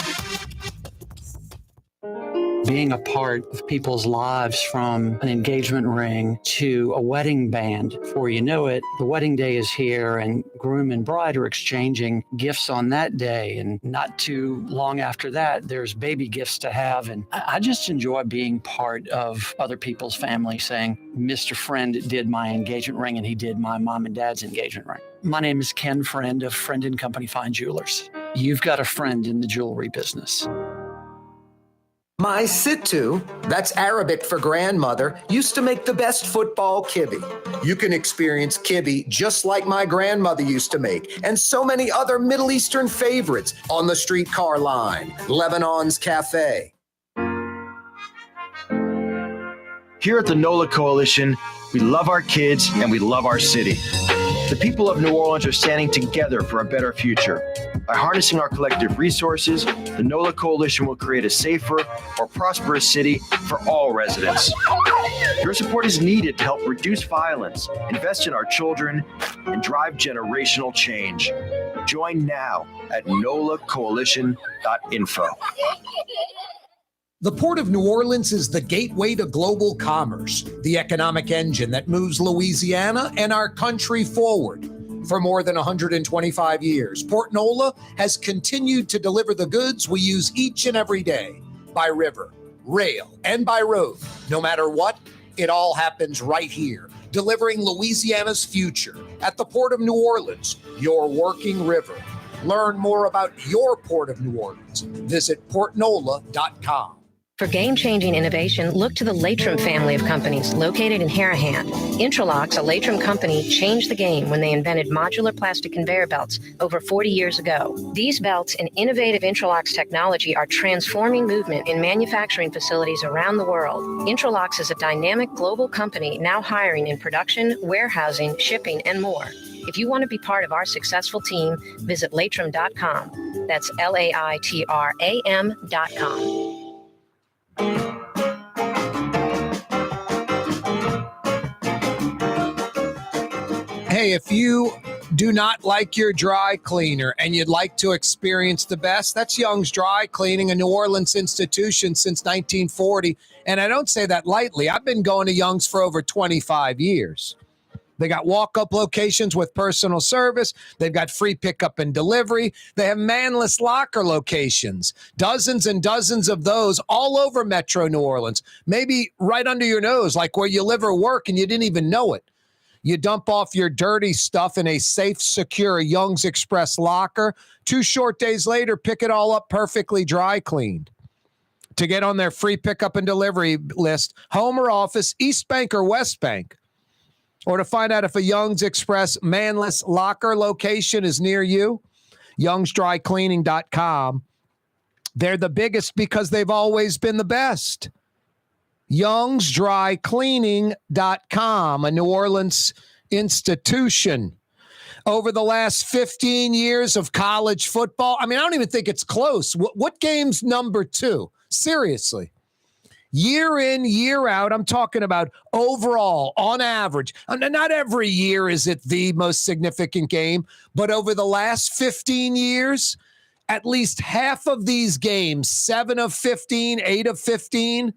Being a part of people's lives, from an engagement ring to a wedding band. Before you know it, the wedding day is here and groom and bride are exchanging gifts on that day. And not too long after that, there's baby gifts to have. And I just enjoy being part of other people's family, saying, Mr. Friend did my engagement ring and he did my mom and dad's engagement ring. My name is Ken Friend of Friend & Company Fine Jewelers. You've got a friend in the jewelry business. My Sittu, that's Arabic for grandmother, used to make the best football kibbe. You can experience kibbe just like my grandmother used to make, and so many other Middle Eastern favorites on the streetcar line, Lebanon's Cafe. Here at the NOLA Coalition, we love our kids and we love our city. The people of New Orleans are standing together for a better future. By harnessing our collective resources, the NOLA Coalition will create a safer, more prosperous city for all residents. Your support is needed to help reduce violence, invest in our children, and drive generational change. Join now at nolacoalition.info. The Port of New Orleans is the gateway to global commerce, the economic engine that moves Louisiana and our country forward. For more than 125 years, Port Nola has continued to deliver the goods we use each and every day, by river, rail, and by road. No matter what, it all happens right here, delivering Louisiana's future at the Port of New Orleans, your working river. Learn more about your Port of New Orleans. Visit portnola.com. For game-changing innovation, look to the Latrim family of companies located in Harahan. Intralocks, a Latrim company, changed the game when they invented modular plastic conveyor belts over 40 years ago. These belts and innovative Intralocks technology are transforming movement in manufacturing facilities around the world. Intralocks is a dynamic global company now hiring in production, warehousing, shipping, and more. If you want to be part of our successful team, visit Latrim.com. That's LAITRAM.com. Hey, if you do not like your dry cleaner and you'd like to experience the best, that's Young's Dry Cleaning, a New Orleans institution since 1940. And I don't say that lightly. I've been going to Young's for over 25 years. They got walk-up locations with personal service. They've got free pickup and delivery. They have manless locker locations, dozens and dozens of those all over Metro New Orleans, maybe right under your nose, like where you live or work and you didn't even know it. You dump off your dirty stuff in a safe, secure Young's Express locker. 2 short days later, pick it all up perfectly dry cleaned. To get on their free pickup and delivery list, home or office, East Bank or West Bank. Or to find out if a Young's Express manless locker location is near you, youngsdrycleaning.com. They're the biggest because they've always been the best. youngsdrycleaning.com, a New Orleans institution. Over the last 15 years of college football, I don't even think it's close. What game's number 2? Seriously. Year in, year out, I'm talking about overall, on average. Not every year is it the most significant game, but over the last 15 years, at least half of these games, 7 of 15, 8 of 15,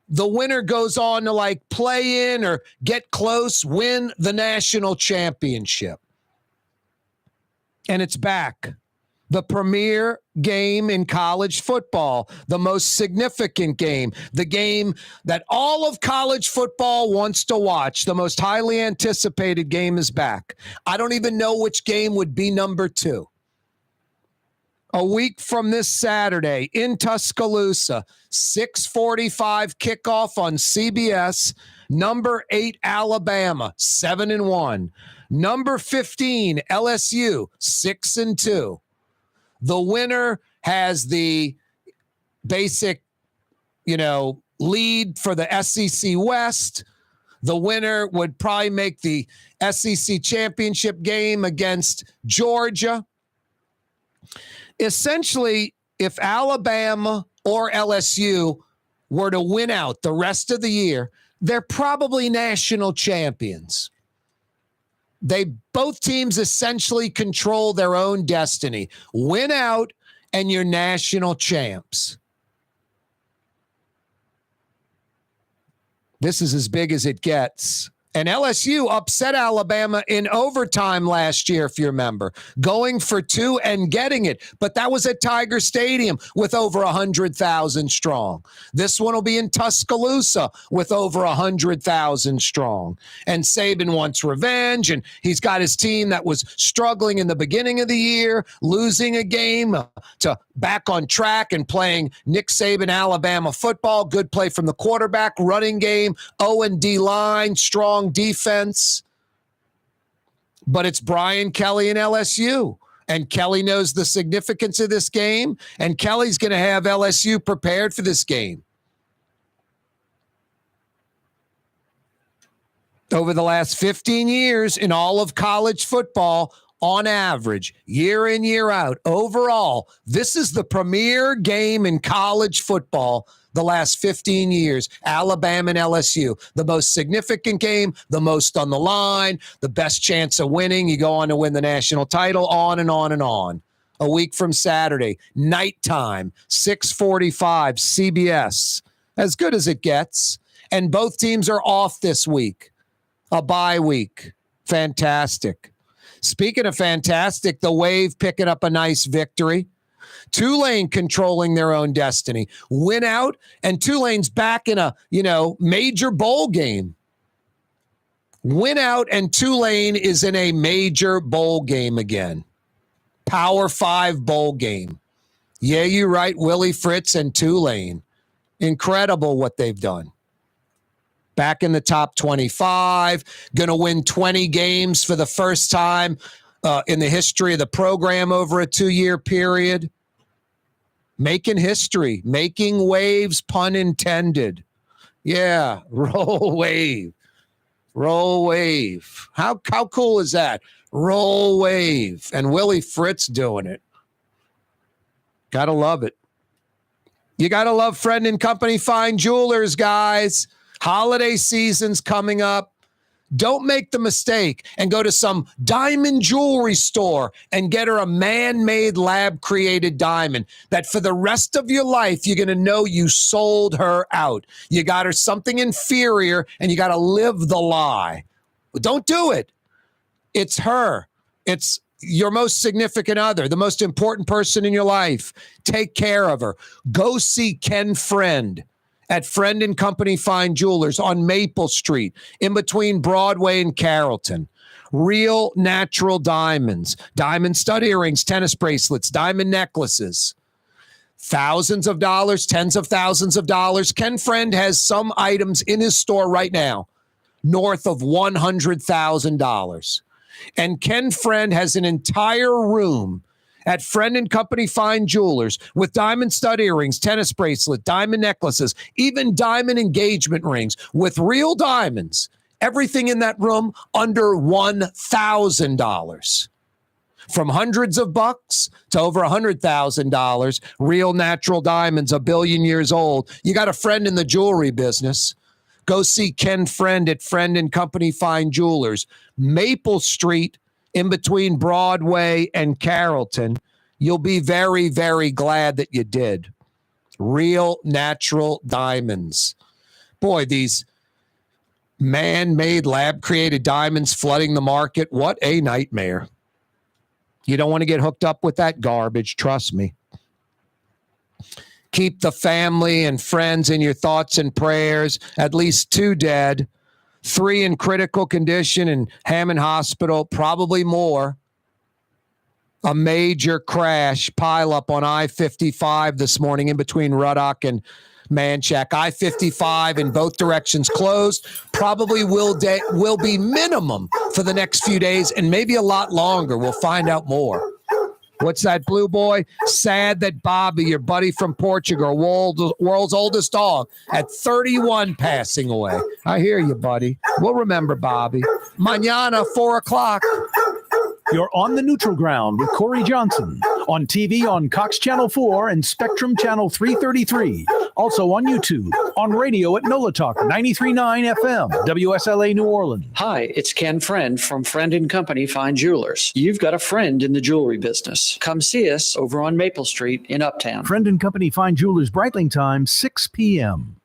the winner goes on to play in or get close, win the national championship. And it's back. The premier game in college football, the most significant game, the game that all of college football wants to watch, the most highly anticipated game is back. I don't even know which game would be number 2. A week from this Saturday in Tuscaloosa, 6:45 kickoff on CBS. Number 8, Alabama, 7-1. Number 15, LSU, 6-2. The winner has the basic, lead for the SEC West. The winner would probably make the SEC championship game against Georgia. Essentially, if Alabama or LSU were to win out the rest of the year, they're probably national champions. Both teams essentially control their own destiny. Win out and you're national champs. This is as big as it gets. And LSU upset Alabama in overtime last year, if you remember, going for 2 and getting it. But that was at Tiger Stadium with over 100,000 strong. This one will be in Tuscaloosa with over 100,000 strong. And Saban wants revenge, and he's got his team that was struggling in the beginning of the year, losing a game to back on track and playing Nick Saban Alabama football. Good play from the quarterback, running game, O&D line, strong defense. But it's Brian Kelly and LSU. And Kelly knows the significance of this game, and Kelly's going to have LSU prepared for this game. Over the last 15 years in all of college football, on average, year in, year out, overall, this is the premier game in college football the last 15 years, Alabama and LSU. The most significant game, the most on the line, the best chance of winning. You go on to win the national title, on and on and on. A week from Saturday, nighttime, 6:45, CBS. As good as it gets. And both teams are off this week. A bye week. Fantastic. Speaking of fantastic, the Wave picking up a nice victory. Tulane controlling their own destiny. Win out, and Tulane's back in a, major bowl game. Win out, and Tulane is in a major bowl game again. Power 5 bowl game. Yeah, you're right, Willie Fritz and Tulane. Incredible what they've done. Back in the top 25, going to win 20 games for the first time in the history of the program over a 2-year period. Making history, making waves, pun intended. Yeah, roll wave. Roll wave. How cool is that? Roll wave. And Willie Fritz doing it. Gotta love it. You gotta love Friend and Company Fine Jewelers, guys. Holiday season's coming up. Don't make the mistake and go to some diamond jewelry store and get her a man-made lab-created diamond that for the rest of your life, you're going to know you sold her out. You got her something inferior, and you got to live the lie. Don't do it. It's her. It's your most significant other, the most important person in your life. Take care of her. Go see Ken Friend at Friend and Company Fine Jewelers on Maple Street, in between Broadway and Carrollton. Real natural diamonds, diamond stud earrings, tennis bracelets, diamond necklaces. Thousands of dollars, tens of thousands of dollars. Ken Friend has some items in his store right now north of $100,000. And Ken Friend has an entire room at Friend and Company Fine Jewelers with diamond stud earrings, tennis bracelet, diamond necklaces, even diamond engagement rings with real diamonds. Everything in that room under $1,000. From hundreds of bucks to over $100,000, real natural diamonds, a billion years old. You got a friend in the jewelry business. Go see Ken Friend at Friend and Company Fine Jewelers, Maple Street, in between Broadway and Carrollton. You'll be very, very glad that you did. Real natural diamonds. Boy, these man-made, lab-created diamonds flooding the market. What a nightmare. You don't want to get hooked up with that garbage, trust me. Keep the family and friends in your thoughts and prayers. At least 2 dead. 3 in critical condition in Hammond Hospital, probably more. a major crash pileup on I-55 this morning in between Ruddock and Manchac. I-55 in both directions closed. Probably will be minimum for the next few days and maybe a lot longer. We'll find out more. What's that, Blue Boy? Sad that Bobby, your buddy from Portugal, world's oldest dog, at 31 passing away. I hear you, buddy. We'll remember Bobby. Mañana, 4 o'clock. You're on the neutral ground with Corey Johnson. On TV on Cox Channel 4 and Spectrum Channel 333. Also on YouTube. On radio at NOLA Talk 93.9 FM, WSLA New Orleans. Hi, it's Ken Friend from Friend & Company Fine Jewelers. You've got a friend in the jewelry business. Come see us over on Maple Street in Uptown. Friend & Company Fine Jewelers, Breitling time, 6 p.m.